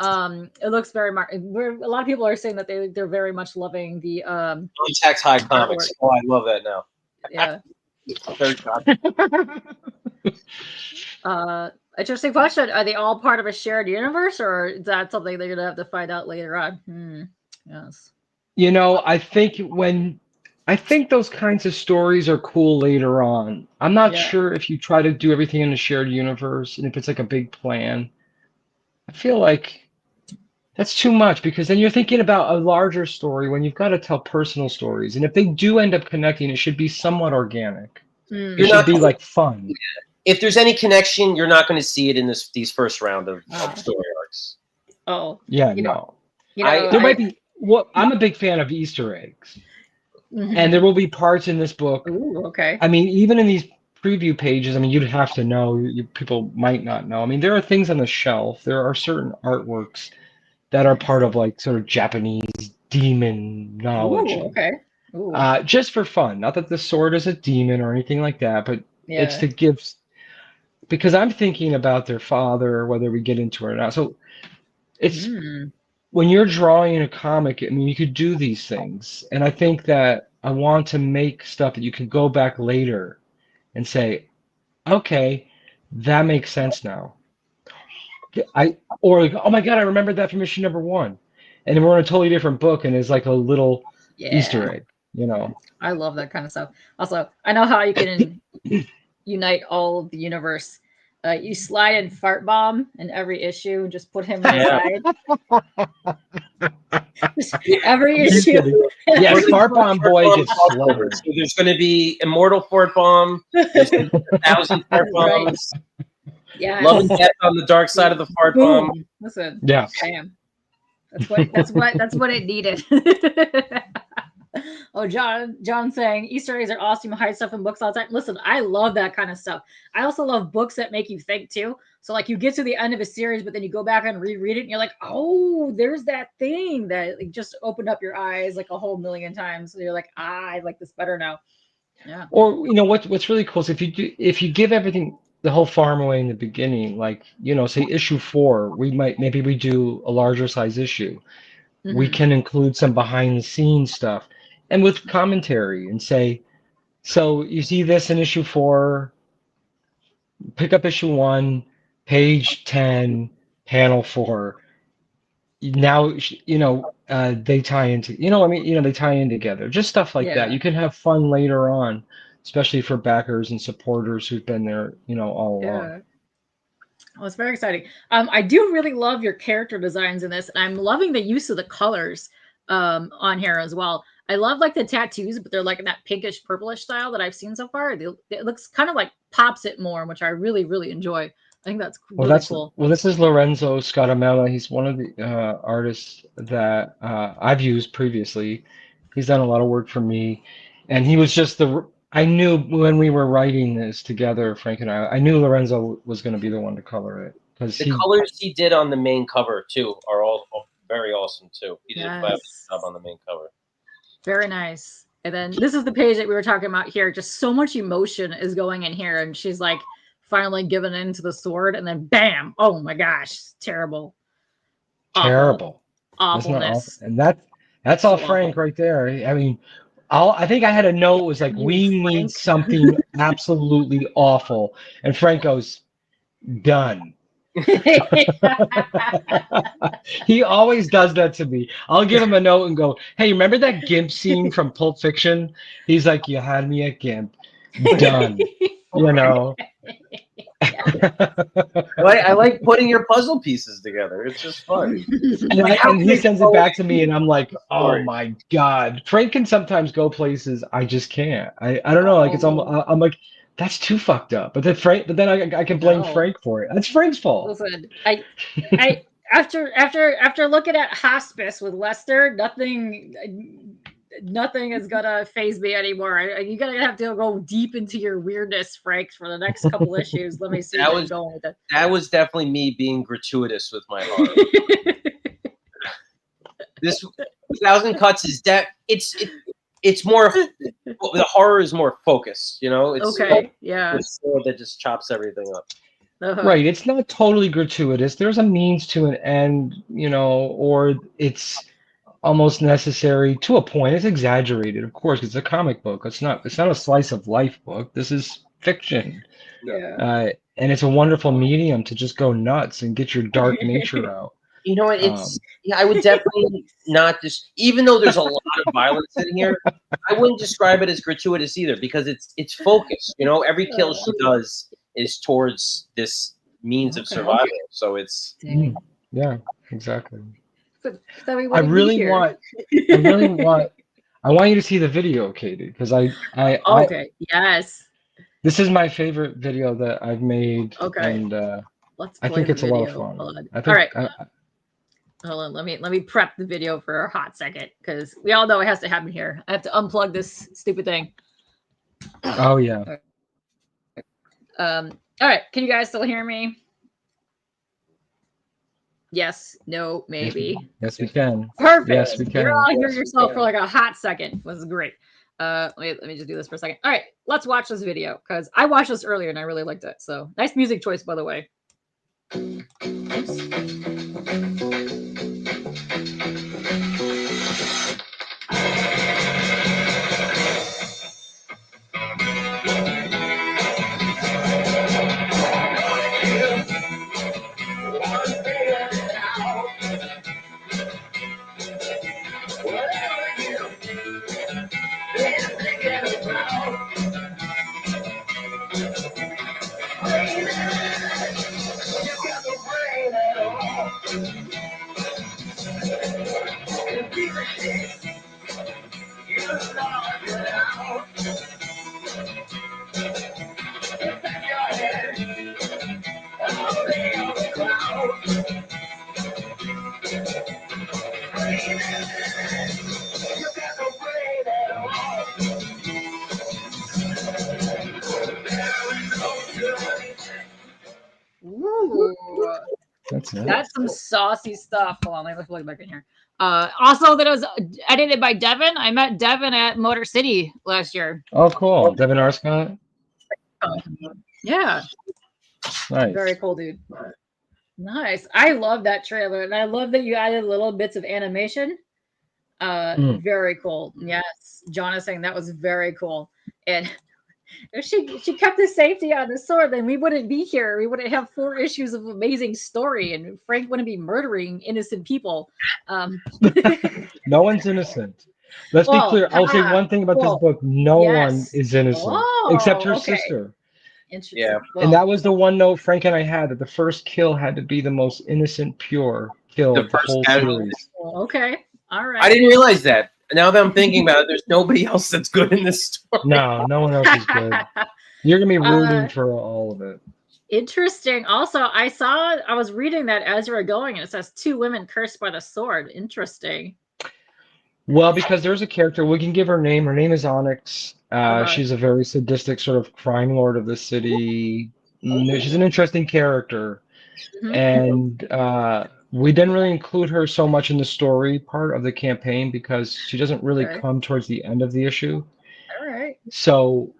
it looks very a lot of people are saying that they're very much loving the tax high comics. Oh, I love that now. Yeah. Very interesting question. Are they all part of a shared universe, or is that something they're gonna have to find out later on? Yes. I think those kinds of stories are cool later on. I'm not sure if you try to do everything in a shared universe and if it's like a big plan. I feel like that's too much because then you're thinking about a larger story when you've got to tell personal stories. And if they do end up connecting, it should be somewhat organic. It should be like fun. If there's any connection, you're not going to see it in these first round of story arcs. Oh. Yeah, there might be. Well, I'm a big fan of Easter eggs. And there will be parts in this book. Ooh, okay. I mean, even in these preview pages, I mean, you'd have to know. People might not know. I mean, there are things on the shelf. There are certain artworks that are part of like sort of Japanese demon knowledge. Ooh, okay. Ooh. Just for fun. Not that the sword is a demon or anything like that, but it's to give. Because I'm thinking about their father, whether we get into it or not. So it's when you're drawing a comic, I mean, you could do these things. And I think that I want to make stuff that you can go back later and say, okay, that makes sense now. Or like, oh my God, I remembered that from issue number 1. And then we're in a totally different book and it's like a little Easter egg, I love that kind of stuff. Also, I know how you can unite all of the universe. You slide in Fart Bomb in every issue and just put him inside. Every issue. Yes, Fart Bomb boy gets slaughtered. So there's going to be Immortal Fart Bomb. There's going to be 1,000 Fart Bombs. Yeah. Love and Death on the dark side of the Fart Bomb. Listen. Yeah. Bam. That's what it needed. Oh, John saying Easter eggs are awesome. You hide stuff in books all the time. Listen, I love that kind of stuff. I also love books that make you think too. So like you get to the end of a series, but then you go back and reread it and you're like, oh, there's that thing that like, just opened up your eyes like a whole million times. So you're like, I like this better now. Yeah. Or what's really cool is if you give everything the whole farm away in the beginning, like say issue 4, maybe we do a larger size issue. We can include some behind the scenes stuff. And with commentary and say, so you see this in issue 4, pick up issue 1, page 10, panel 4. Now, they tie into, they tie in together. Just stuff like that. You can have fun later on, especially for backers and supporters who've been there, all along. Well, it's very exciting. I do really love your character designs in this, and I'm loving the use of the colors on here as well. I love like the tattoos, but they're like in that pinkish purplish style that I've seen so far. It looks kind of like pops it more, which I really, really enjoy. I think that's really cool. Well, this is Lorenzo Scottamella. He's one of the artists that I've used previously. He's done a lot of work for me, and he was just I knew when we were writing this together, Frank and I knew Lorenzo was going to be the one to color it. The colors he did on the main cover, too, are all very awesome, too. He did a fabulous job on the main cover. Very nice. And then this is the page that we were talking about here. Just so much emotion is going in here. And she's like finally giving in to the sword. And then bam. Oh, my gosh. Terrible. Terrible. Awfulness. And that's all Frank right there. I mean, I think I had a note. It was like, we need something absolutely awful. And Frank goes, done. He always does that to me. I'll give him a note and go, hey, remember that GIMP scene from Pulp Fiction? He's like, you had me at GIMP. Done. You know. I like putting your puzzle pieces together. It's just fun. And he sends it back to me, and I'm like, oh my God. Frank can sometimes go places I just can't. I don't know. Like I'm like, that's too fucked up. But then I can blame Frank for it. That's Frank's fault. Listen, I after looking at Hospice with Lester, nothing is gonna phase me anymore. You're gonna have to go deep into your weirdness, Frank, for the next couple issues. Let me see where I'm going with it. That was definitely me being gratuitous with my horror. This 1,000 Cuts is that it's more, the horror is more focused, you know. It's yeah. It's sword that just chops everything up. Right. It's not totally gratuitous. There's a means to an end, you know, or it's almost necessary to a point. It's exaggerated, of course. It's a comic book. It's not a slice of life book. This is fiction. Yeah. And it's a wonderful medium to just go nuts and get your dark nature out. You know what? I would definitely not just, even though there's a lot of violence in here, I wouldn't describe it as gratuitous either, because it's focused. You know, every kill she does is towards this means of survival. So it's yeah, exactly. I want you to see the video, Katie, because yes. This is my favorite video that I've made. Okay. And let's I think it's a lot of fun. All right. Hold on, let me prep the video for a hot second, because we all know it has to happen here. I have to unplug this stupid thing. Oh yeah. All right. Can you guys still hear me? Yes, no, maybe. Yes, we can. Perfect. Yes, we can. You're all hear yourself for like a hot second. This is great. Let me just do this for a second. All right, let's watch this video, because I watched this earlier and I really liked it. So nice music choice, by the way. Ooh, that's some saucy stuff. Hold on, let me plug it back in here. Also, that was edited by Devin. I met Devin at Motor City last year. Oh, cool. Devin Arscott? Yeah. Nice. Very cool, dude. Nice. I love that trailer, and I love that you added little bits of animation. Very cool. Yes. John is saying that was very cool. And if she kept the safety on the sword, then we wouldn't be here. We wouldn't have 4 issues of amazing story, and Frank wouldn't be murdering innocent people. No one's innocent. Let's be clear. I'll say one thing about this book. No one is innocent except her sister. Interesting. Yeah. Well, and that was the one note Frank and I had, that the first kill had to be the most innocent, pure kill of the whole series. Okay. All right. I didn't realize that. Now that I'm thinking about it, there's nobody else that's good in this story. No one else is good. You're going to be rooting for all of it. Interesting. Also, I was reading that as you were going, and it says 2 women cursed by the sword. Interesting. Well, because there's a character, we can give her name. Her name is Onyx. She's a very sadistic sort of crime lord of the city. She's an interesting character. And we didn't really include her so much in the story part of the campaign, because she doesn't really come towards the end of the issue. All right. So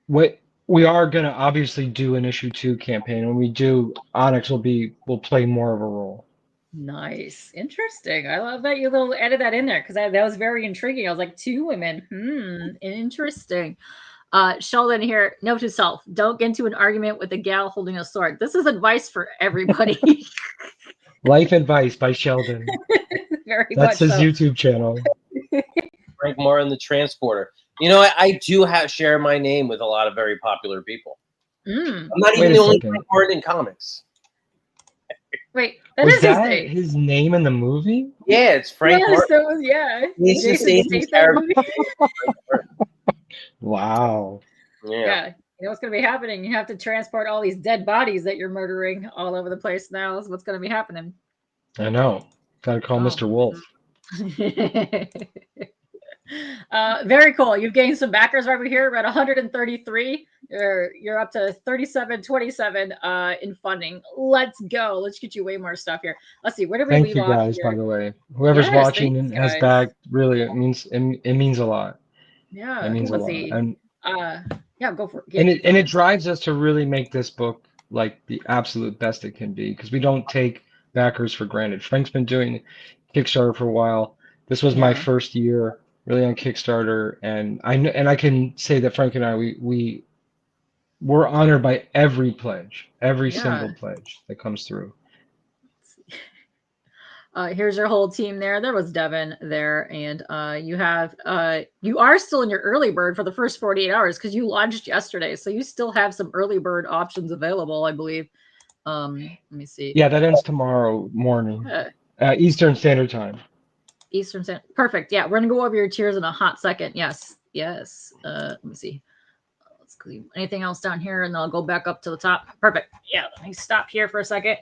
we are going to obviously do an issue 2 campaign. When we do, Onyx will play more of a role. Nice. Interesting. I love that you little added that in there because that was very intriguing. I was like, 2 women. Interesting. Sheldon here, note to self, don't get into an argument with a gal holding a sword. This is advice for everybody. Life advice by Sheldon. Very That's much his so. YouTube channel. Frank Martin, the transporter. You know, I do share my name with a lot of very popular people. I'm not even the only Frank Martin in comics. Wait, that was is that his name. his name in the movie? Yeah, it's Frank Martin. That was, yeah. Jason Statham's character. Wow. Yeah. You know what's going to be happening? You have to transport all these dead bodies that you're murdering all over the place now. Is what's going to be happening. I know. Gotta call Mr. Wolf. Very cool. You've gained some backers right over here. We're at 133. You're up to 3727 in funding. Let's go. Let's get you way more stuff here. Let's see. Where do we leave off? Thank you guys, by the way. Whoever's watching and has backed, really, it means a lot. Yeah, it means a lot. See. And yeah, go for it. And it drives us to really make this book like the absolute best it can be, because we don't take backers for granted. Frank's been doing Kickstarter for a while. This was my first year really on Kickstarter, and I can say that Frank and I we were honored by every pledge, every single pledge that comes through. Here's your whole team there. There was Devin there, and you are still in your early bird for the first 48 hours because you launched yesterday, so you still have some early bird options available, I believe. Let me see. Yeah, that ends tomorrow morning, Eastern Standard Time. Eastern Standard. Perfect. Yeah, we're gonna go over your tiers in a hot second. Yes. Let me see. Let's clean anything else down here, and then I'll go back up to the top. Perfect. Yeah. Let me stop here for a second.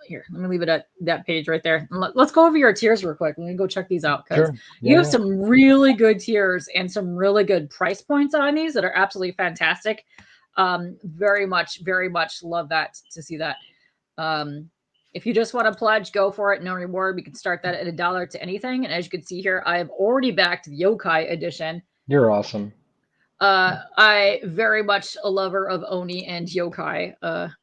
Here, let me leave it at that page right there. Let's go over your tiers real quick. Let me go check these out because you have some really good tiers and some really good price points on these that are absolutely fantastic. Very much love that to see that. If you just want to pledge, go for it. No reward. We can start that at $1 to anything. And as you can see here, I have already backed the Yokai edition. You're awesome. I very much a lover of Oni and Yokai,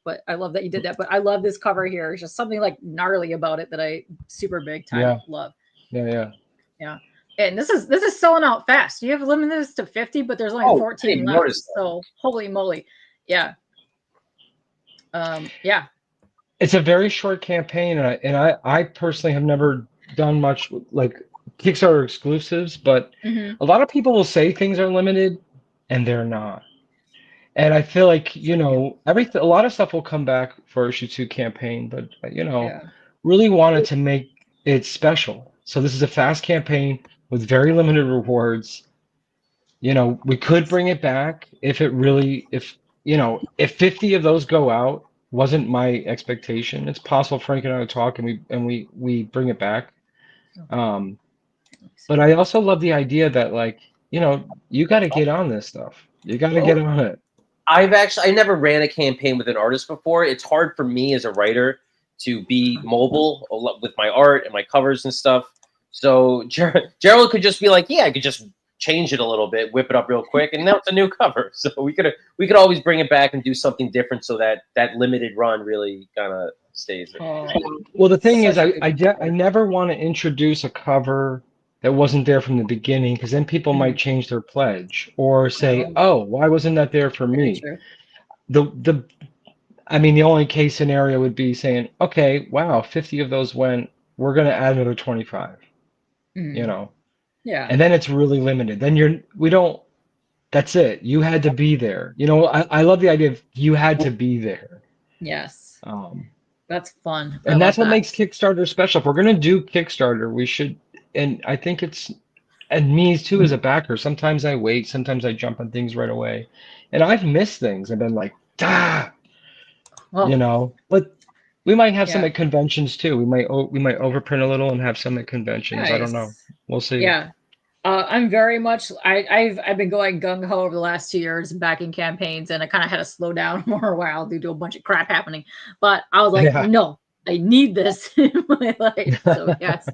but I love that you did that. But I love this cover here. It's just something like gnarly about it that I super big time love. Yeah. And this is selling out fast. You have limited this to 50, but there's only 14 left. So holy moly, yeah. It's a very short campaign, and I personally have never done much like Kickstarter exclusives, but a lot of people will say things are limited. And they're not. And I feel like, a lot of stuff will come back for issue 2 campaign, but really wanted to make it special. So this is a fast campaign with very limited rewards. We could bring it back if 50 of those go out, wasn't my expectation. It's possible Frank and I would talk and we bring it back. But I also love the idea that you got to get on this stuff. You got to get on it. I never ran a campaign with an artist before. It's hard for me as a writer to be mobile with my art and my covers and stuff. So Gerald could just be like, I could just change it a little bit, whip it up real quick, and now it's a new cover. So we could always bring it back and do something different so that limited run really kind of stays there. Well, the thing is, I never want to introduce a cover that wasn't there from the beginning, because then people might change their pledge or say, "Oh, why wasn't that there for me?" The only case scenario would be saying, "Okay, wow, 50 of those went. We're going to add another 25." Yeah. And then it's really limited. Then that's it. You had to be there. I love the idea of you had to be there. Yes. That's fun. And that's what makes Kickstarter special. If we're going to do Kickstarter, we should. And I think and me too as a backer, sometimes I wait, sometimes I jump on things right away. And I've missed things. I've been like, but we might have some at conventions too. We might overprint a little and have some at conventions. Nice. I don't know. We'll see. Yeah. I'm very much, I've been going gung-ho over the last 2 years backing campaigns, and I kind of had to slow down more a while due to a bunch of crap happening. But I was like, no, I need this in my life. So yes.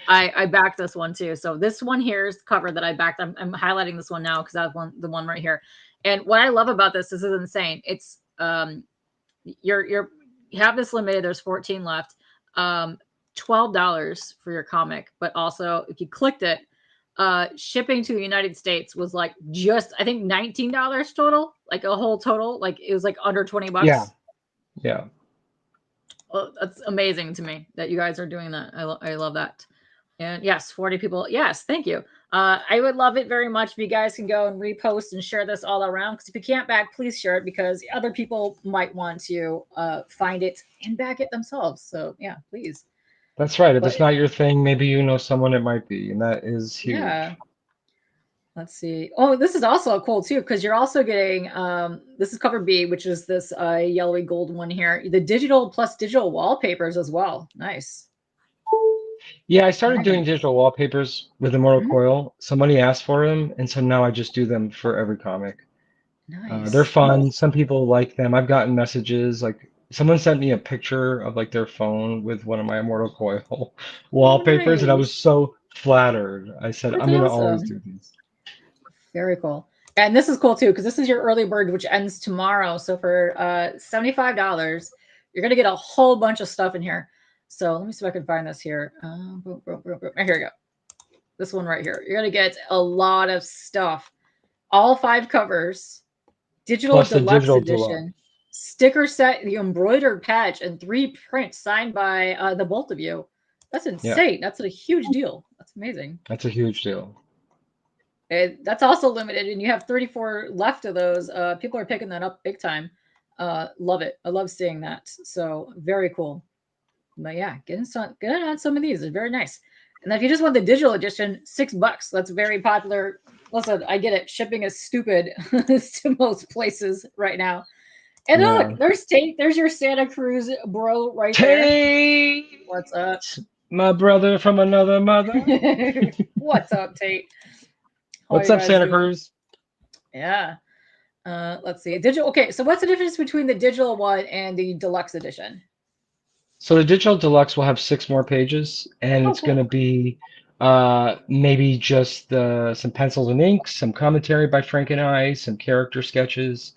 I backed this one too. So this one here is the cover that I backed. I'm highlighting this one now because I have the one right here. And what I love about this is insane. It's you have this limited. There's 14 left. $12 for your comic, but also if you clicked it, shipping to the United States was like just, I think, $19 total, like a whole total. Like it was like under 20 bucks. Yeah. Yeah. Well, that's amazing to me that you guys are doing that. I love that. And yes, 40 people. Yes, thank you. I would love it very much if you guys can go and repost and share this all around. Because if you can't back, please share it because other people might want to find it and back it themselves. So yeah, please. That's right. If it's not your thing, maybe you know someone it might be, and that is huge. Yeah. Let's see. Oh, this is also cool too, because you're also getting, this is cover B, which is this yellowy gold one here. The digital plus digital wallpapers as well. Nice. Yeah, I started doing digital wallpapers with Immortal Coil. Somebody asked for them, and so now I just do them for every comic. Nice. They're fun. Some people like them. I've gotten messages like someone sent me a picture of like their phone with one of my Immortal Coil wallpapers, and I was so flattered. I said, I'm going to always do these. Very cool. And this is cool too, because this is your early bird, which ends tomorrow. So for $75, you're going to get a whole bunch of stuff in here. So let me see if I can find this here. Here we go. This one right here. You're going to get a lot of stuff. All 5 covers, digital deluxe edition, sticker set, the embroidered patch, and 3 prints signed by the both of you. That's insane. Yeah. That's a huge deal. That's amazing. That's a huge deal. That's also limited, and you have 34 left of those. People are picking that up big time. Love it. I love seeing that. So very cool. But yeah, get on some of these. They're very nice. And then if you just want the digital edition, $6. That's very popular. Listen, I get it. Shipping is stupid to most places right now. And look, there's Tate. There's your Santa Cruz bro right there. What's up? My brother from another mother. What's up, Tate? What's up, Santa Cruz? Yeah. Let's see. Digital. Okay, so what's the difference between the digital one and the deluxe edition? So the digital deluxe will have 6 more pages, and it's going to be maybe just some pencils and ink, some commentary by Frank and I, some character sketches.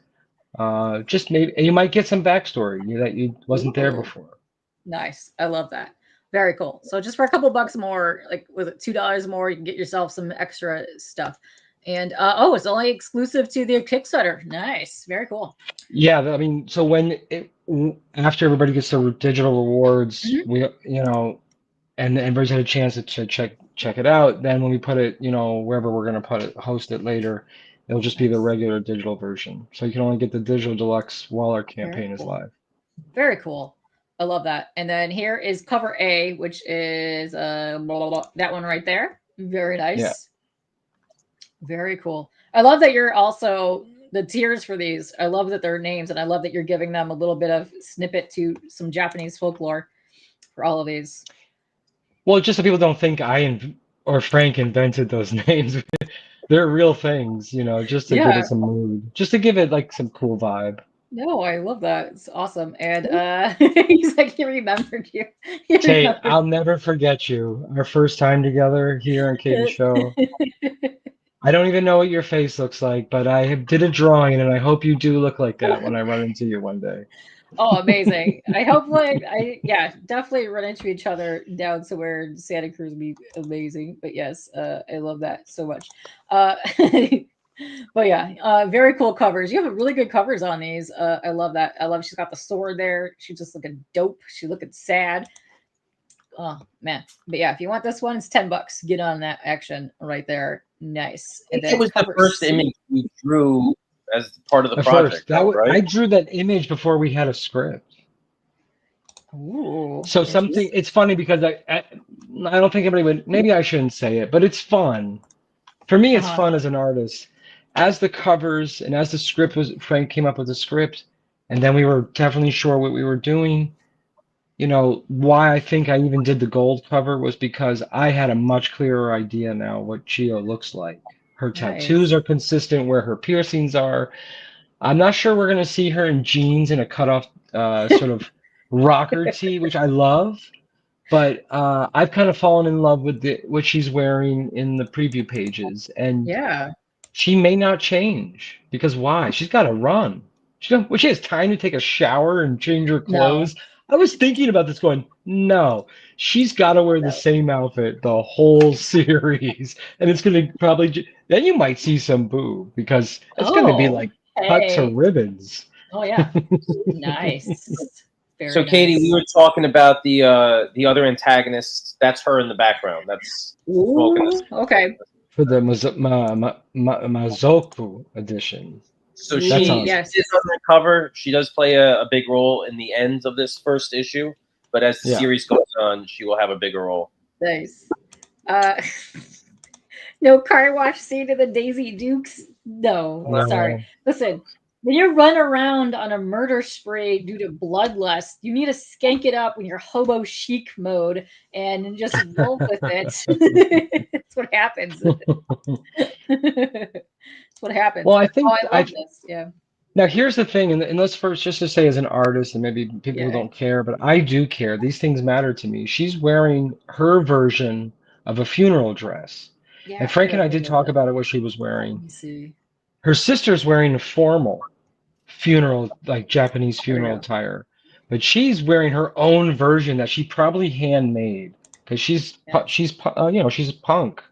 Just maybe you might get some backstory that you wasn't there before. Nice. I love that. Very cool. So just for a couple bucks more, like with $2 more, you can get yourself some extra stuff. And it's only exclusive to the Kickstarter. Nice. Very cool. Yeah, I mean, so after everybody gets their digital rewards, we and everybody's had a chance to check it out. Then when we put it, wherever we're gonna host it later, it'll just be the regular digital version. So you can only get the digital deluxe while our campaign is live. Very cool. I love that. And then here is cover A, which is that one right there. Very nice. Yeah. Very cool. I love that you're also the tiers for these. I love that they're names, and I love that you're giving them a little bit of snippet to some Japanese folklore for all of these. Well, just so people don't think I or Frank invented those names. They're real things, just to give it some mood, just to give it like some cool vibe. No, I love that. It's awesome. And he's like, he remembered you. Tate, I'll never forget you. Our first time together here on Kickin Show. I don't even know what your face looks like, but I did a drawing, and I hope you do look like that when I run into you one day. Oh, amazing. I hope definitely run into each other down somewhere in Santa Cruz would be amazing. But yes, I love that so much. But yeah, very cool covers. You have really good covers on these. I love that. I love she's got the sword there. She's just looking dope. She's looking sad. Oh man. But yeah, if you want this one, it's $10. Get on that action right there. Nice. And it was the first image we drew as part of the project, right? I drew that image before we had a script. Ooh. So it's funny because I don't think anybody would, maybe I shouldn't say it, but it's fun. For me, it's fun as an artist. As the covers and as the script Frank came up with the script, and then we were definitely sure what we were doing. Why I think I even did the gold cover was because I had a much clearer idea now what Chio looks like. Her tattoos are consistent where her piercings are. I'm not sure we're going to see her in jeans and a cutoff sort of rocker tee, which I love. But I've kind of fallen in love with what she's wearing in the preview pages. And she may not change because why? She's got to run. She has time to take a shower and change her clothes. I was thinking about this going, no, she's got to wear the same outfit the whole series. And it's going to probably, then you might see some boob because it's going to be like cut to ribbons. Oh, yeah. Nice. Very so, Katie, nice. we were talking about the other antagonist. That's her in the background. That's okay. For the Mazoku edition. So she is on the cover. She does play a big role in the end of this first issue, but as the series goes on, she will have a bigger role. Nice. No car wash scene of the Daisy Dukes. No, sorry. Listen, when you run around on a murder spree due to bloodlust, you need to skank it up when you're hobo chic mode and just roll with it. That's what happens. That's what happens. Well, I think I love this. Yeah. Now, here's the thing, and let's first just to say as an artist, and maybe people who don't care, but I do care. These things matter to me. She's wearing her version of a funeral dress. Yeah, and Frank and I did talk about it, what she was wearing. Let me see. Her sister's wearing a formal funeral, like Japanese funeral attire, but she's wearing her own version that she probably handmade because she's a punk,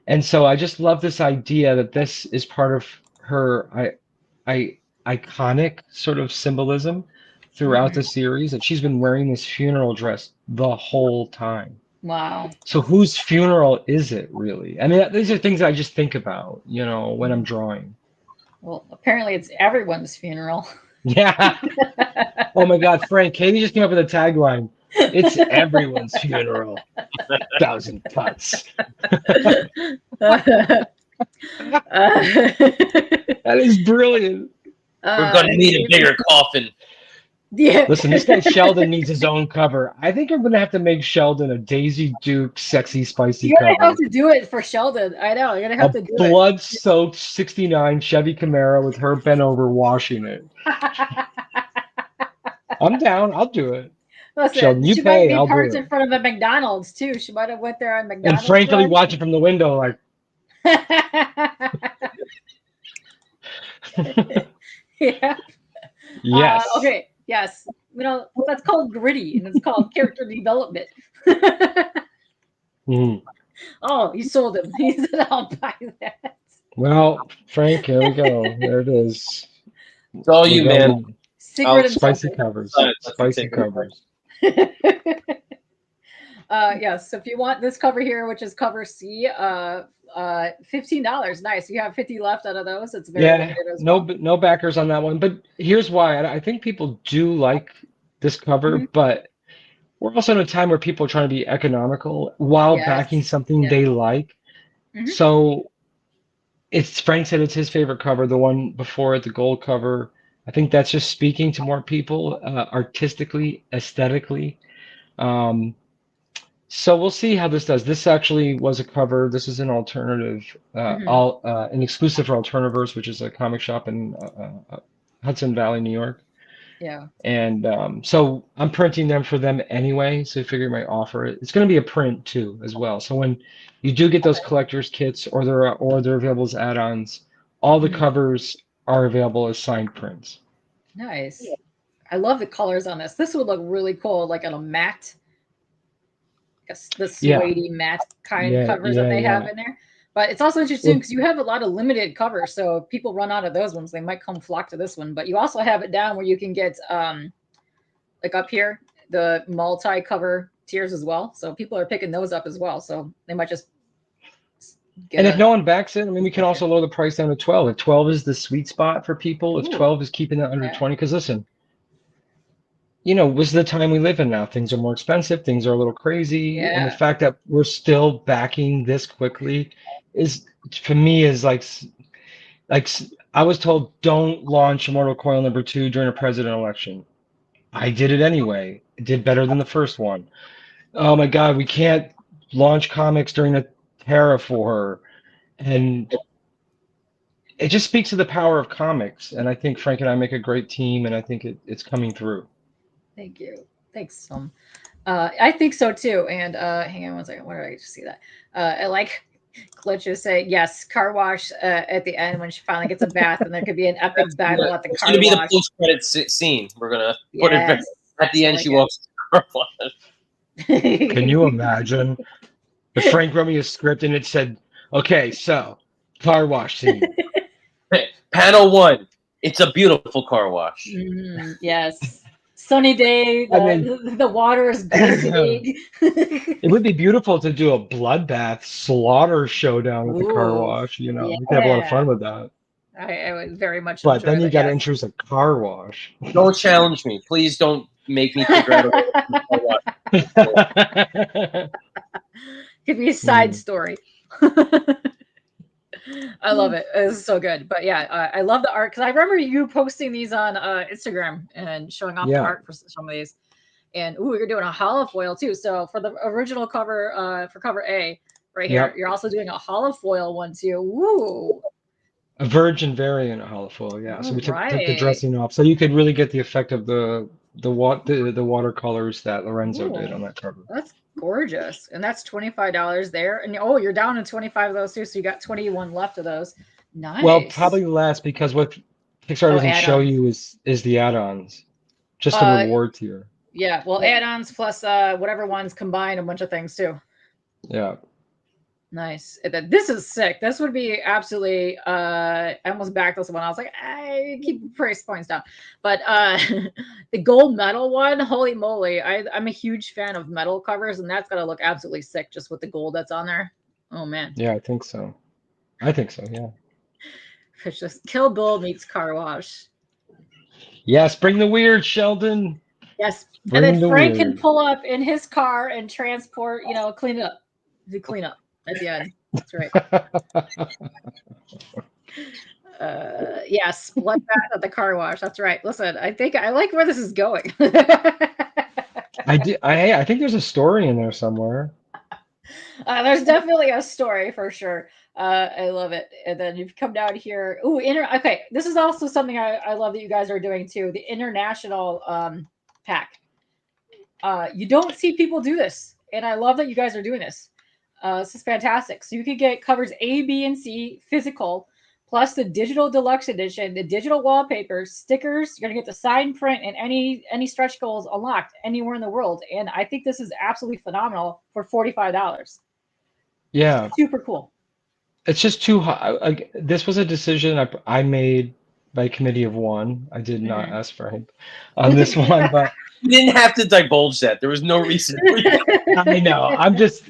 and so I just love this idea that this is part of her iconic sort of symbolism throughout the series, that she's been wearing this funeral dress the whole time. Wow. So whose funeral is it really? I mean, these are things I just think about, when I'm drawing. Well, apparently it's everyone's funeral. Yeah. Oh my God, Frank, Katie just came up with a tagline. It's everyone's funeral. 1,000 cuts. That is brilliant. We're going to need a bigger coffin. Yeah. Listen, this guy Sheldon needs his own cover. I think I'm going to have to make Sheldon a Daisy Duke sexy spicy cover. You're going to have to do it for Sheldon. I know. You're going to have to do it. Blood-soaked 69 Chevy Camaro with her bent over washing it. I'm down. I'll do it. Listen, Sheldon, you pay. I'll do it. In front of a McDonald's too. She might have went there on McDonald's. And frankly, watching from the window, like. Yeah. Yes. Okay. Yes. That's called gritty, and it's called character development. Oh, you sold him. He said, "I'll buy that." Well, Frank, here we go. There it is. It's all you, man. Spicy covers. Spicy covers. Yes. So if you want this cover here, which is cover C, $15. Nice. You have 50 left out of those. It's very limited as well. No backers on that one. But here's why. I think people do like this cover, but we're also in a time where people are trying to be economical while backing something they like. So Frank said it's his favorite cover, the one before it, the gold cover. I think that's just speaking to more people artistically, aesthetically. So we'll see how this does. This actually was a cover. This is an alternative, an exclusive for Alternaverse, which is a comic shop in Hudson Valley, New York. Yeah. And so I'm printing them for them anyway. So I figure I might offer it. It's going to be a print too, as well. So when you do get those collector's kits, or they're available as add-ons, all the covers are available as signed prints. Nice. I love the colors on this. This would look really cool, like on a matte. The suede matte kind of covers that they have in there. But it's also interesting because you have a lot of limited covers. So if people run out of those ones, they might come flock to this one. But you also have it down where you can get, like up here, the multi-cover tiers as well. So people are picking those up as well. So they might just get if no one backs it, I mean, we can also lower the price down to 12. If 12 is the sweet spot for people, if 12 is keeping it under 20, because listen, this is the time we live in now. Things are more expensive. Things are a little crazy. And the fact that we're still backing this quickly is, for me, is like I was told, don't launch Immortal Coil #2 during a president election. I did it anyway. It did better than the first one. Oh my God, we can't launch comics during a tariff war. And it just speaks to the power of comics. And I think Frank and I make a great team, and I think it's coming through. Thank you. Thanks, Tom. I think so too. And hang on one second. Where did I just see that? I like Glitches say, yes, car wash at the end when she finally gets a bath, and there could be an epic battle at the car wash. It's going to be the post-credit scene. We're going to put it back. At the end, she walks to the car wash. Can you imagine if Frank wrote me a script and it said, "Okay, so car wash scene." Panel 1. It's a beautiful car wash. Yes. Sunny day. The water is glistening. It would be beautiful to do a bloodbath slaughter showdown at the car wash. You know, we could have a lot of fun with that. I would very much. But then you got to introduce a car wash. Don't challenge me, please. Don't make me figure out a way to car wash. Could be a side story. I love it. It's so good. But yeah, I love the art because I remember you posting these on Instagram and showing off the art for some of these. And you're doing a hollow foil too. So for the original cover, for cover A, right here, you're also doing a hollow foil one too. Woo! A virgin variant of hollow foil, yeah. So we took the dressing off, so you could really get the effect of the watercolors that Lorenzo did on that cover. That's gorgeous, and that's $25 there. And you're down to 25 of those too, so you got 21 left of those. Nice. Well, probably less because what Kickstarter doesn't show you is the add-ons, just the reward tier. Yeah, well, add-ons plus whatever ones combine a bunch of things too. Yeah. Nice. This is sick. This would be absolutely I almost backed this one. I was like, I keep price points down. But the gold medal one, holy moly. I'm a huge fan of metal covers, and that's gonna look absolutely sick just with the gold that's on there. Oh man. Yeah, I think so, yeah. It's just Kill Bill meets car wash. Yes, bring the weird, Sheldon. Yes. And then Frank can pull up in his car and transport, clean it up. Do clean up at the end. That's right. Yes, bloodbath at the car wash. That's right. Listen, I think I like where this is going. I think there's a story in there somewhere. There's definitely a story for sure. I love it. And then you've come down here. Okay. This is also something I love that you guys are doing too. The international pack. You don't see people do this, and I love that you guys are doing this. This is fantastic. So you could get covers A, B, and C physical, plus the digital deluxe edition, the digital wallpapers, stickers. You're gonna get the sign print and any stretch goals unlocked anywhere in the world. And I think this is absolutely phenomenal for $45. Yeah, super cool. It's just too high. This was a decision I made by committee of one. I did not ask for him on this one, but you didn't have to divulge that. There was no reason. I know. I just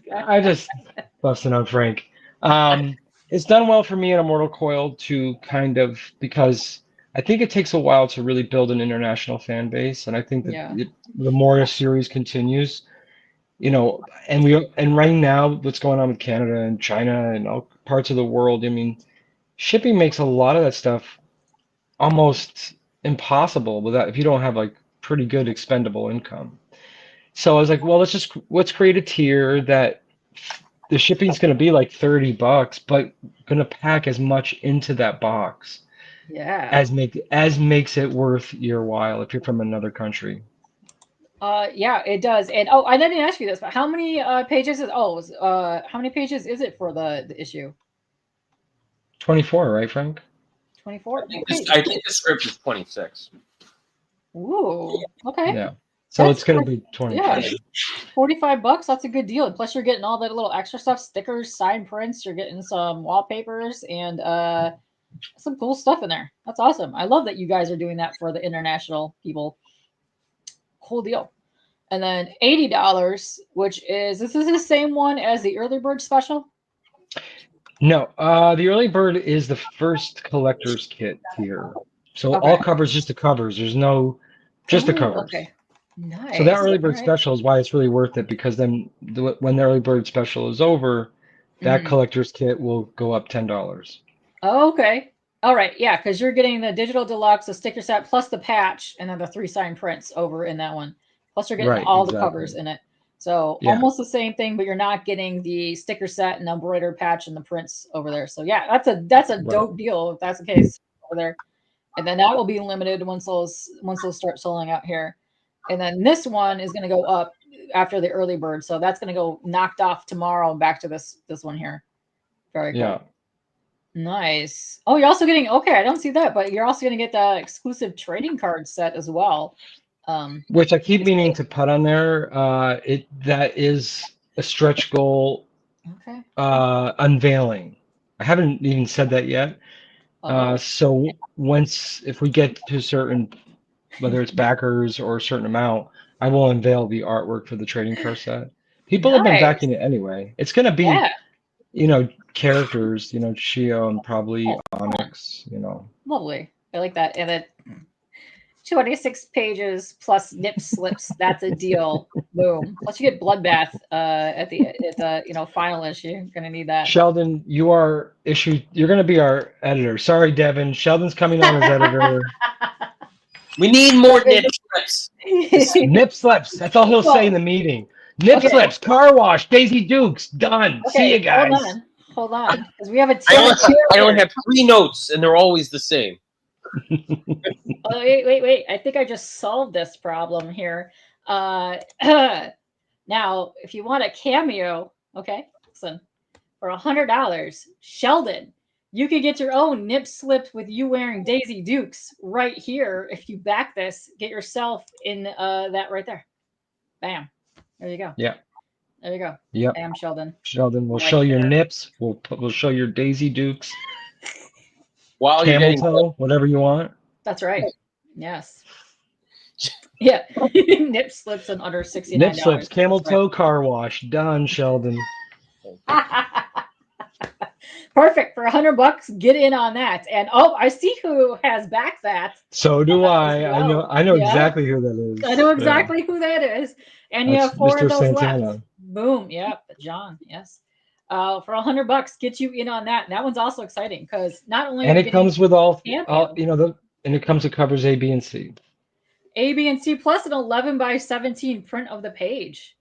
busting on Frank. It's done well for me in Immortal Coil to kind of, because I think it takes a while to really build an international fan base, and I think that the more a series continues, and right now what's going on with Canada and China and all parts of the world, I mean, shipping makes a lot of that stuff almost impossible without, if you don't have like pretty good expendable income. So I was like, well, let's create a tier that the shipping's going to be like $30, but going to pack as much into that box as makes it worth your while if you're from another country. Yeah, it does. And I didn't ask you this, but how many pages is how many pages is it for the issue? 24, right, Frank? 24. I think the script is 26. Ooh, okay. Yeah. So it's going to be 20. Yeah, $45. That's a good deal. And plus, you're getting all that little extra stuff: stickers, sign prints. You're getting some wallpapers and some cool stuff in there. That's awesome. I love that you guys are doing that for the international people. Cool deal. And then $80, which is this is the same one as the early bird special? No, the early bird is the first collector's kit here. So all covers, just the covers. There's no, just the covers. Okay. Nice. So that early bird special is why it's really worth it, because then when the early bird special is over, that collector's kit will go up $10. Oh, okay. All right. Yeah, because you're getting the digital deluxe, the sticker set, plus the patch, and then the 3 signed prints over in that one. Plus you're getting all the covers in it. So almost the same thing, but you're not getting the sticker set and embroidered patch and the prints over there. So yeah, that's a dope deal if that's the case over there. And then that will be limited once those start selling out here. And then this one is going to go up after the early bird. So that's going to go knocked off tomorrow and back to this one here. Very cool. Yeah. Nice. Oh, you're also getting, okay, I don't see that, but you're also going to get the exclusive trading card set as well. Which I keep meaning to put on there. That is a stretch goal. Okay. Unveiling. I haven't even said that yet. So if we get to a certain, whether it's backers or a certain amount, I will unveil the artwork for the trading card set. People have been backing it anyway. It's going to be, characters, Chio and probably Onyx, Lovely. I like that. And it 26 pages plus nip slips. That's a deal. Boom. Plus you get Bloodbath at the final issue. You're gonna need that. Sheldon, you're gonna be our editor. Sorry, Devin. Sheldon's coming on as editor. We need more nip slips. Nip slips. That's all he'll say in the meeting. Nip slips, car wash, Daisy Dukes, done. Okay, see you guys. Hold on. Because we have a I only have 3 notes and they're always the same. Wait. I think I just solved this problem here. Now, if you want a cameo, listen, for $100, Sheldon, you could get your own nip slip with you wearing Daisy Dukes right here. If you back this, get yourself in that right there. Bam. There you go. Yeah. There you go. Yep. Bam, Sheldon. Sheldon, we'll show your nips. We'll show your Daisy Dukes. While Camel toe, whatever you want. That's right. Yes. Yeah. Nip slips and under $69. Nip slips, camel toe car wash. Done, Sheldon. Perfect. For $100, get in on that. And I see who has backed that. So do I. Well. I know exactly who that is. I know exactly who that is. And you have 4 Mr. of those Santana. left. Boom. Yep. John. Yes. For $100, get you in on that. And that one's also exciting because not only it comes with and it comes with covers A, B, and C. A, B, and C plus an 11 by 17 print of the page.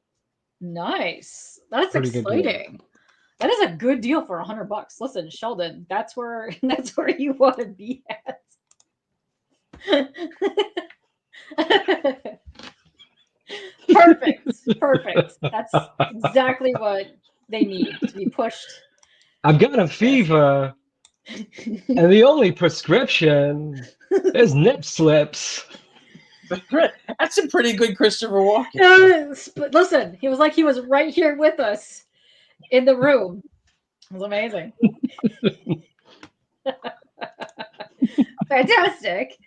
Nice. That's pretty exciting. That is a good deal for $100. Listen, Sheldon, that's where you want to be at. Perfect. That's exactly what they need to be pushed. I've got a fever, and the only prescription is nip slips. That's a pretty good Christopher Walken. But listen, he was right here with us in the room. It was amazing. Fantastic.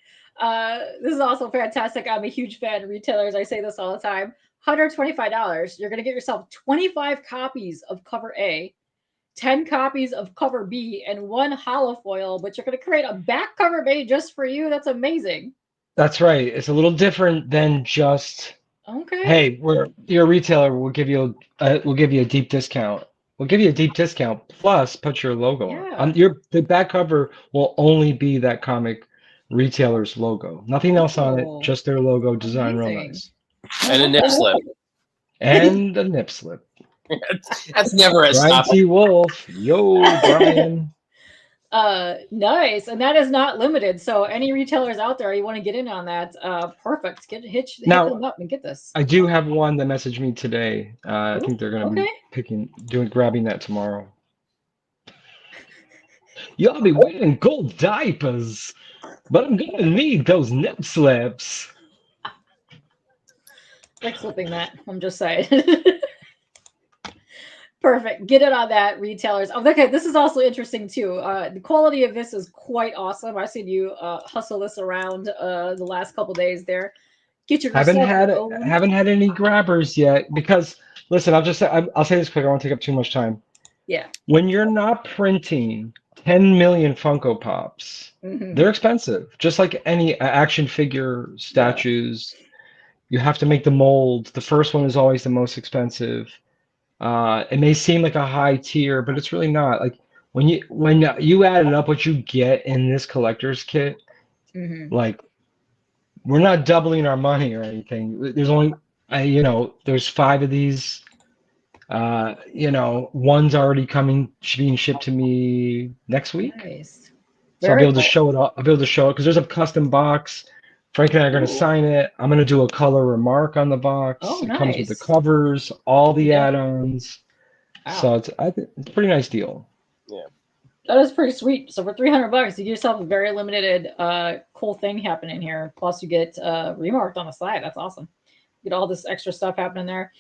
This is also fantastic. I'm a huge fan of retailers. I say this all the time. $125. You're going to get yourself 25 copies of cover A, 10 copies of cover B, and 1 holofoil, but you're going to create a back cover made just for you. That's amazing. That's right. It's a little different than just, hey, you're a retailer. We'll give you a deep discount. We'll give you a deep discount plus put your logo on. The back cover will only be that comic retailer's logo. Nothing else on it, just their logo, design real nice. And a nip slip. And a nip slip. That's never a Brian T. Wolf. Yo, Brian. Nice. And that is not limited. So any retailers out there, you want to get in on that, perfect. Hit them up and get this. I do have one that messaged me today. I think they're going to be grabbing that tomorrow. Y'all be wearing gold diapers, but I'm going to need those nip slips. Like slipping that. I'm just saying. Perfect. Get it on that, retailers. Okay, this is also interesting too. The quality of this is quite awesome. I've seen you hustle this around the last couple days there. Get your haven't had any grabbers yet because listen, I'll say this quick. I won't take up too much time. Yeah. When you're not printing 10 million Funko Pops, they're expensive. Just like any action figure statues, you have to make the mold. The first one is always the most expensive. It may seem like a high tier, but it's really not. Like when you add it up, what you get in this collector's kit, like we're not doubling our money or anything. There's only, there's 5 of these. One's already being shipped to me next week. Nice. So I'll be able to show it. I'll be able to show it because there's a custom box. Frank and I are going to sign it. I'm going to do a color remark on the box. Oh, nice. It comes with the covers, all the add-ons. Wow. So it's a pretty nice deal. Yeah. That is pretty sweet. So for $300, you get yourself a very limited, cool thing happening here. Plus, you get remarked on the side. That's awesome. You get all this extra stuff happening there.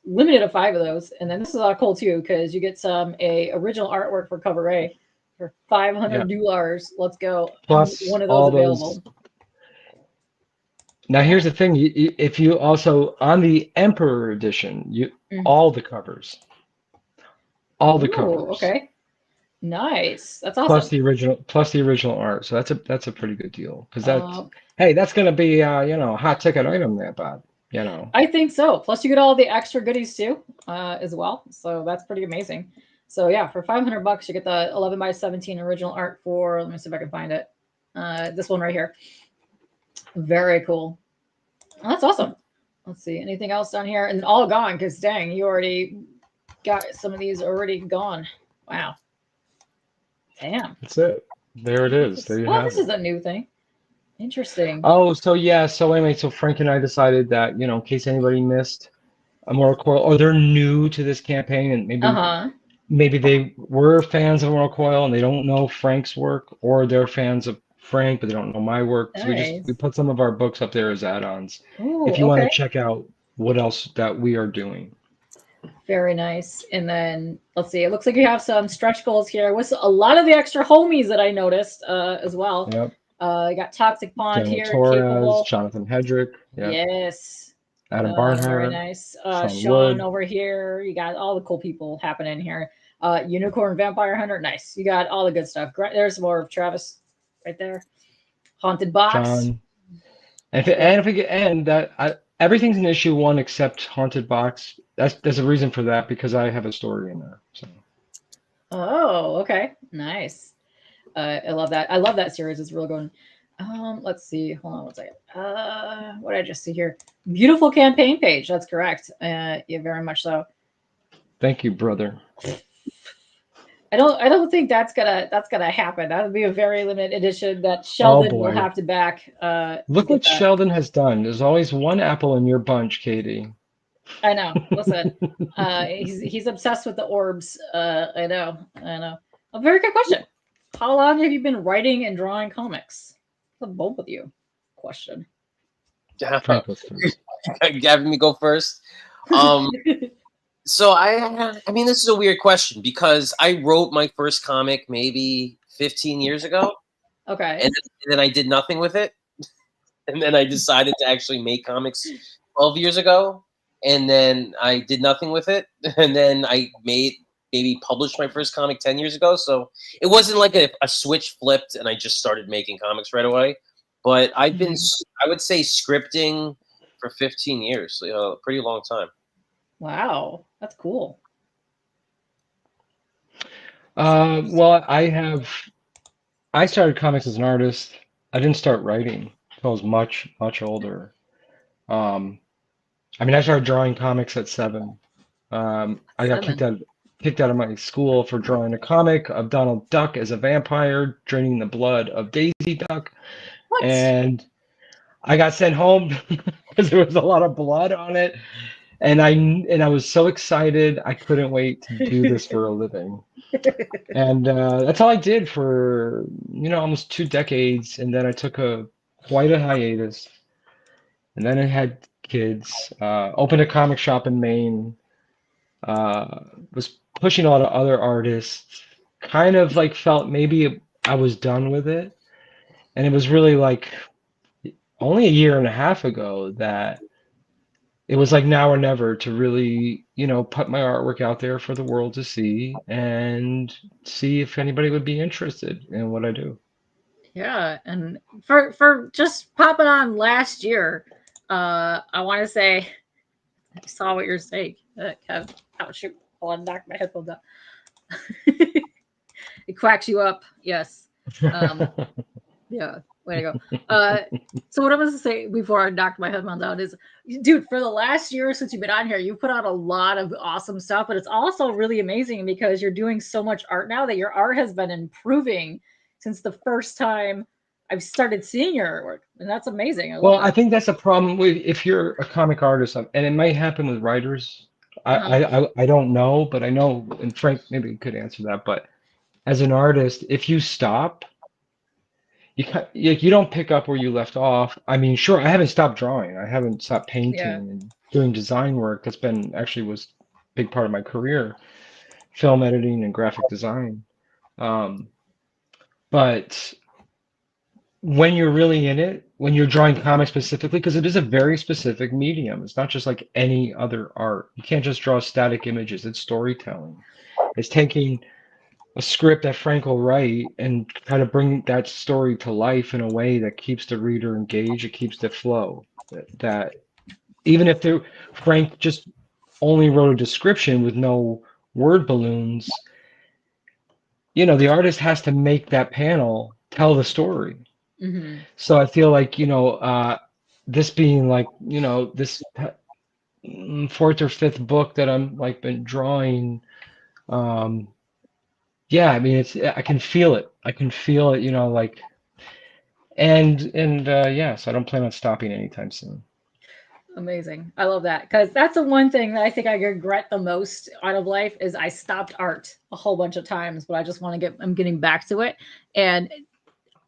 Limited of 5 of those, and then this is all cool too because you get a original artwork for cover A for $500. Let's go. Plus one of those all available. Now here's the thing: if you also on the Emperor edition, all the covers, Okay, nice. That's awesome. Plus the original art. So that's a pretty good deal because that's gonna be a hot ticket item there, Bob. I think so. Plus you get all the extra goodies too, as well. So that's pretty amazing. So yeah, for $500, you get the 11x17 original art for. Let me see if I can find it. This one right here. Very cool. Oh, that's awesome. Let's see. Anything else down here? And all gone because dang, you already got some of these already gone. Wow. Damn. That's it. There it is. There you have it. This is a new thing. Interesting. Oh, so yeah. So anyway, so Frank and I decided that, in case anybody missed Immortal Coil or they're new to this campaign and maybe they were fans of Immortal Coil and they don't know Frank's work, or they're fans of Frank but they don't know my work. So we put some of our books up there as add-ons. If you want to check out what else that we are doing. Very nice. And then let's see. It looks like you have some stretch goals here with a lot of the extra homies that I noticed as well. Yep. You got Toxic Pond here. Torres, Jonathan Hedrick. Yep. Yes. Adam Barnhart. Very nice. Sean over here. You got all the cool people happening here. Unicorn Vampire Hunter. Nice. You got all the good stuff. There's more of Travis right there. Haunted Box. John. Everything's an issue 1 except Haunted Box. There's a reason for that because I have a story in there. So. Oh, okay. Nice. I love that. I love that series. It's real good. Let's see. Hold on one second. What did I just see here? Beautiful campaign page. That's correct. Yeah, very much so. Thank you, brother. I don't think that's gonna happen. That would be a very limited edition that Sheldon will have to back. Look what Sheldon has done. There's always one apple in your bunch, Katie. I know. Listen, he's obsessed with the orbs. I know. A very good question. How long have you been writing and drawing comics? The both of you. Question. Having me go first. So I mean, this is a weird question because I wrote my first comic maybe 15 years ago. Okay. And then I did nothing with it. And then I decided to actually make comics 12 years ago. And then I did nothing with it. And then I maybe published my first comic 10 years ago. So it wasn't like a switch flipped and I just started making comics right away. But I've been, I would say, scripting for 15 years, a pretty long time. Wow, that's cool. Well, I started comics as an artist. I didn't start writing until I was much, much older. I mean, I started drawing comics at 7. I got kicked out of my school for drawing a comic of Donald Duck as a vampire draining the blood of Daisy Duck. What? And I got sent home because there was a lot of blood on it. And I was so excited. I couldn't wait to do this for a living. And that's all I did for, almost 2 decades. And then I took quite a hiatus. And then I had kids, opened a comic shop in Maine, was pushing a lot of other artists, kind of like felt maybe I was done with it. And it was really like only a year and a half ago that it was like now or never to really, put my artwork out there for the world to see and see if anybody would be interested in what I do. Yeah, and for just popping on last year, I want to say, I saw what you're saying. Oh shoot! I want to knock my headphones out. It quacks you up. Yes. Yeah. Way to go. So what I was to say before I knocked my headphones out is, dude, for the last year since you've been on here, you put out a lot of awesome stuff, but it's also really amazing because you're doing so much art now that your art has been improving since the first time I've started seeing your artwork, and that's amazing. I think that's a problem with if you're a comic artist, and it might happen with writers. I don't know, but I know, and Frank maybe could answer that, but as an artist, if you stop, you don't pick up where you left off. I mean, sure, I haven't stopped drawing. I haven't stopped painting and doing design work. That's been actually was a big part of my career, film editing and graphic design. But when you're really in it, when you're drawing comics specifically, because it is a very specific medium, it's not just like any other art. You can't just draw static images. It's storytelling. It's taking a script that Frank will write and try to bring that story to life in a way that keeps the reader engaged. It keeps the flow. That even if Frank just only wrote a description with no word balloons, you know, the artist has to make that panel tell the story. Mm-hmm. So I feel like, you know, this being like, you know, this fourth or fifth book that I'm like been drawing, yeah, I mean, I can feel it. I can feel it, you know, like, and yeah, so I don't plan on stopping anytime soon. Amazing. I love that, because that's the one thing that I think I regret the most out of life is I stopped art a whole bunch of times, but I just want to I'm getting back to it. And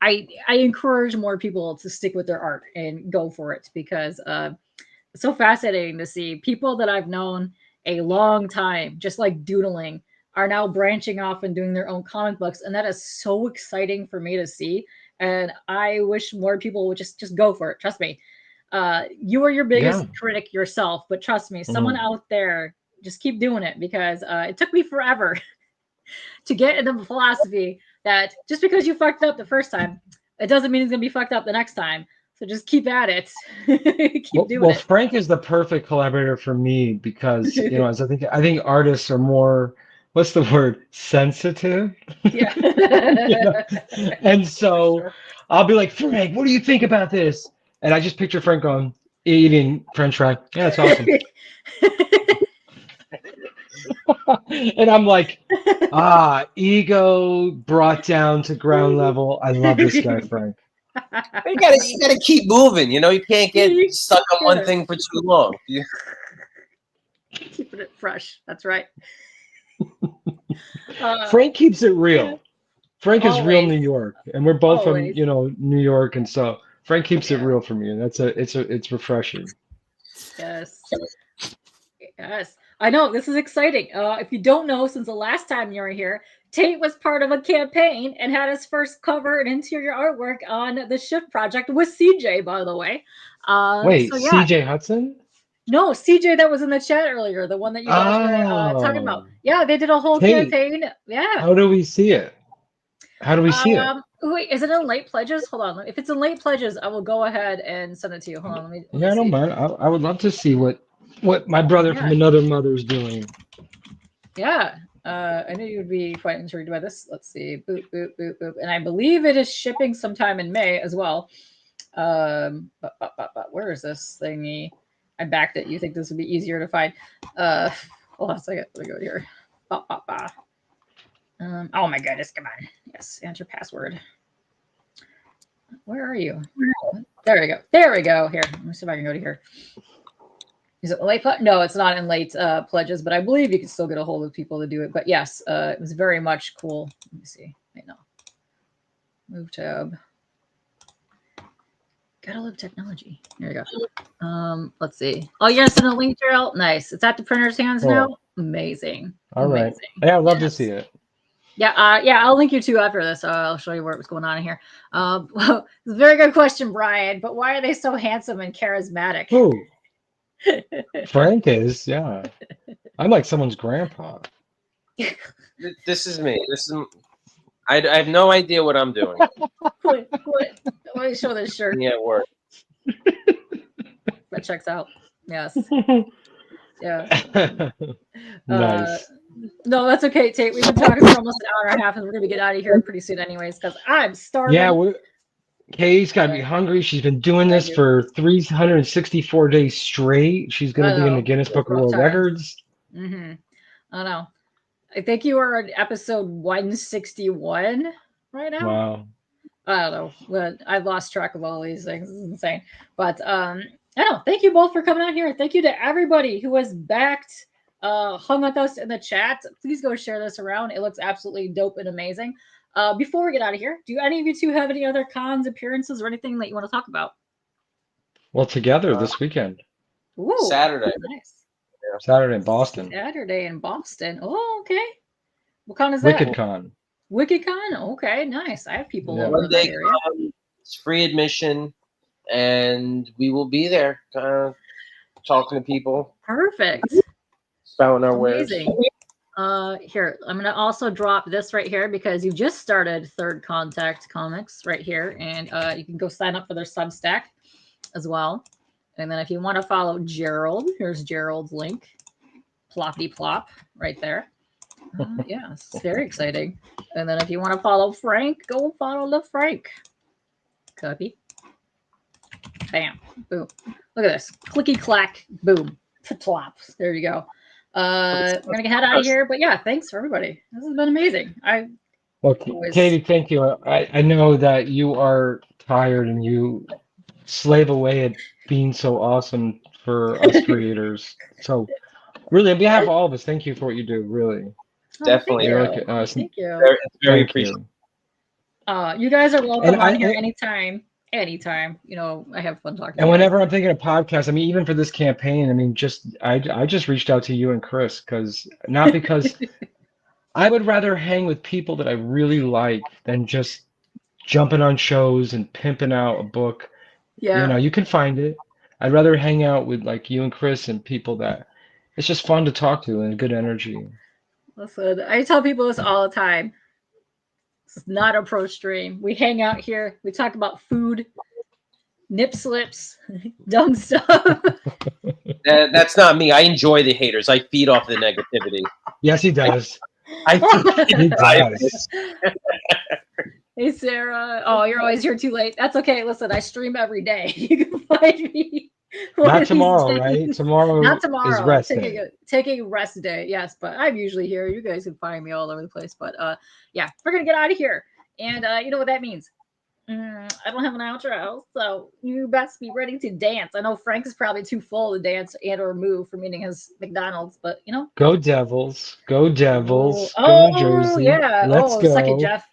I encourage more people to stick with their art and go for it, because it's so fascinating to see people that I've known a long time, just like doodling, are now branching off and doing their own comic books. And that is so exciting for me to see. And I wish more people would just go for it. Trust me. You are your biggest critic yourself, but trust me, someone out there, just keep doing it, because it took me forever to get into the philosophy that just because you fucked up the first time, it doesn't mean it's going to be fucked up the next time. So just keep at it. Keep doing it. Well, Frank is the perfect collaborator for me because, you know, as I think artists are more, what's the word? Sensitive. Yeah. You know? And so I'll be like, Frank, what do you think about this? And I just picture Frank going, eating French fry. Yeah, that's awesome. And I'm like, ego brought down to ground level. I love this guy, Frank. You gotta keep moving. You know, you can't get stuck on one thing for too long. Keeping it fresh. That's right. Frank keeps it real. Frank is real New Always. York, and we're both from, Always. you know, New York, and so Frank keeps it real for me, and it's refreshing. Yes. Yes. I know, this is exciting. If you don't know, since the last time you were here, Tate was part of a campaign and had his first cover and interior artwork on the Shift project with CJ, by the way. Wait, so yeah. CJ Hudson? No, CJ that was in the chat earlier, the one that you guys were talking about. Yeah, they did a whole campaign. Yeah. How do we see it? How do we see it? Wait, is it in late pledges? Hold on. If it's in late pledges, I will go ahead and send it to you. Hold on. Let me I don't mind. I would love to see what my brother from another mother's doing. Yeah. I knew you would be quite intrigued by this. Let's see. Boop, boop, boop, boop. And I believe it is shipping sometime in May as well. But where is this thingy? I backed it. You think this would be easier to find? Hold on a second. Let me go here. Oh my goodness, come on. Yes, enter password. Where are you? There we go. There we go. Here, let me see if I can go to here. Is it late? No, it's not in late pledges, but I believe you can still get a hold of people to do it. But yes, it was very much cool. Let me see. Wait, no. Move tab. Gotta love technology. There we go. Let's see. Oh, you're gonna send a link, Gerald? Nice. It's at the printer's hands now. Amazing. All right. Yeah, I'd love to see it. Yeah, I'll link you to after this. I'll show you what's going on in here. Well, it's a very good question, Brian. But why are they so handsome and charismatic? Who? Frank is, yeah. I'm like someone's grandpa. This is me. I have no idea what I'm doing. What? Let me show this shirt. Yeah, work. That checks out. Yes. Yeah. Nice. No, that's okay, Tate. We've been talking for almost an hour and a half, and we're gonna get out of here pretty soon, anyways, because I'm starving. Yeah, Kay's got to be hungry. She's been doing this for 364 days straight. She's going to be in the Guinness Book of World Records. Mm-hmm. I know. I think you are on episode 161 right now. Wow. I don't know. But I've lost track of all these things. It's insane. But I don't know. Thank you both for coming out here. Thank you to everybody who has backed hung with us in the chat. Please go share this around. It looks absolutely dope and amazing. Before we get out of here, do any of you two have any other cons, appearances, or anything that you want to talk about? Well, together this weekend. Ooh, Saturday. Nice. Saturday in Boston. Saturday in Boston. Oh, okay. What con is Wicked that? Con. Wicked Con? Okay, nice. I have people Yeah. over in that area. It's free admission, and we will be there talking to people. Perfect. Spouting our wares. Amazing. Here, I'm going to also drop this right here because you just started Third Contact Comics right here, and you can go sign up for their Substack as well. And then if you want to follow Gerald, here's Gerald's link. Ploppity plop right there. Yeah, it's very exciting. And then if you want to follow Frank, go follow the Frank. Copy. Bam. Boom. Look at this. Clicky clack. Boom. Plops. There you go. We're gonna get out of here, but yeah, thanks for everybody. This has been amazing. Katie, thank you. I know that you are tired and you slave away at being so awesome for us creators. So really, on behalf of all of us, thank you for what you do. Really, definitely. Thank you. It's very appreciated. You guys are welcome on here anytime. Anytime, I have fun talking. And whenever I'm thinking of podcasts, I mean, even for this campaign, I mean, I just reached out to you and Chris because I would rather hang with people that I really like than just jumping on shows and pimping out a book. Yeah, you can find it. I'd rather hang out with like you and Chris and people that it's just fun to talk to and good energy. Listen, I tell people this all the time. It's not a pro stream. We hang out here. We talk about food, nip slips, dumb stuff. That's not me. I enjoy the haters. I feed off the negativity. Yes, he does. He does. Hey, Sarah. Oh, you're always here too late. That's okay. Listen, I stream every day. You can find me. Not tomorrow, right? Tomorrow. Not tomorrow. Is rest day. Taking a rest day. Yes, but I'm usually here. You guys can find me all over the place. But yeah, we're gonna get out of here. And you know what that means. I don't have an outro, so you best be ready to dance. I know Frank is probably too full to dance and or move from eating his McDonald's, but Go Devils. Go Devils. Oh, go Jersey. Yeah. Let's go. Suck it, Jeff.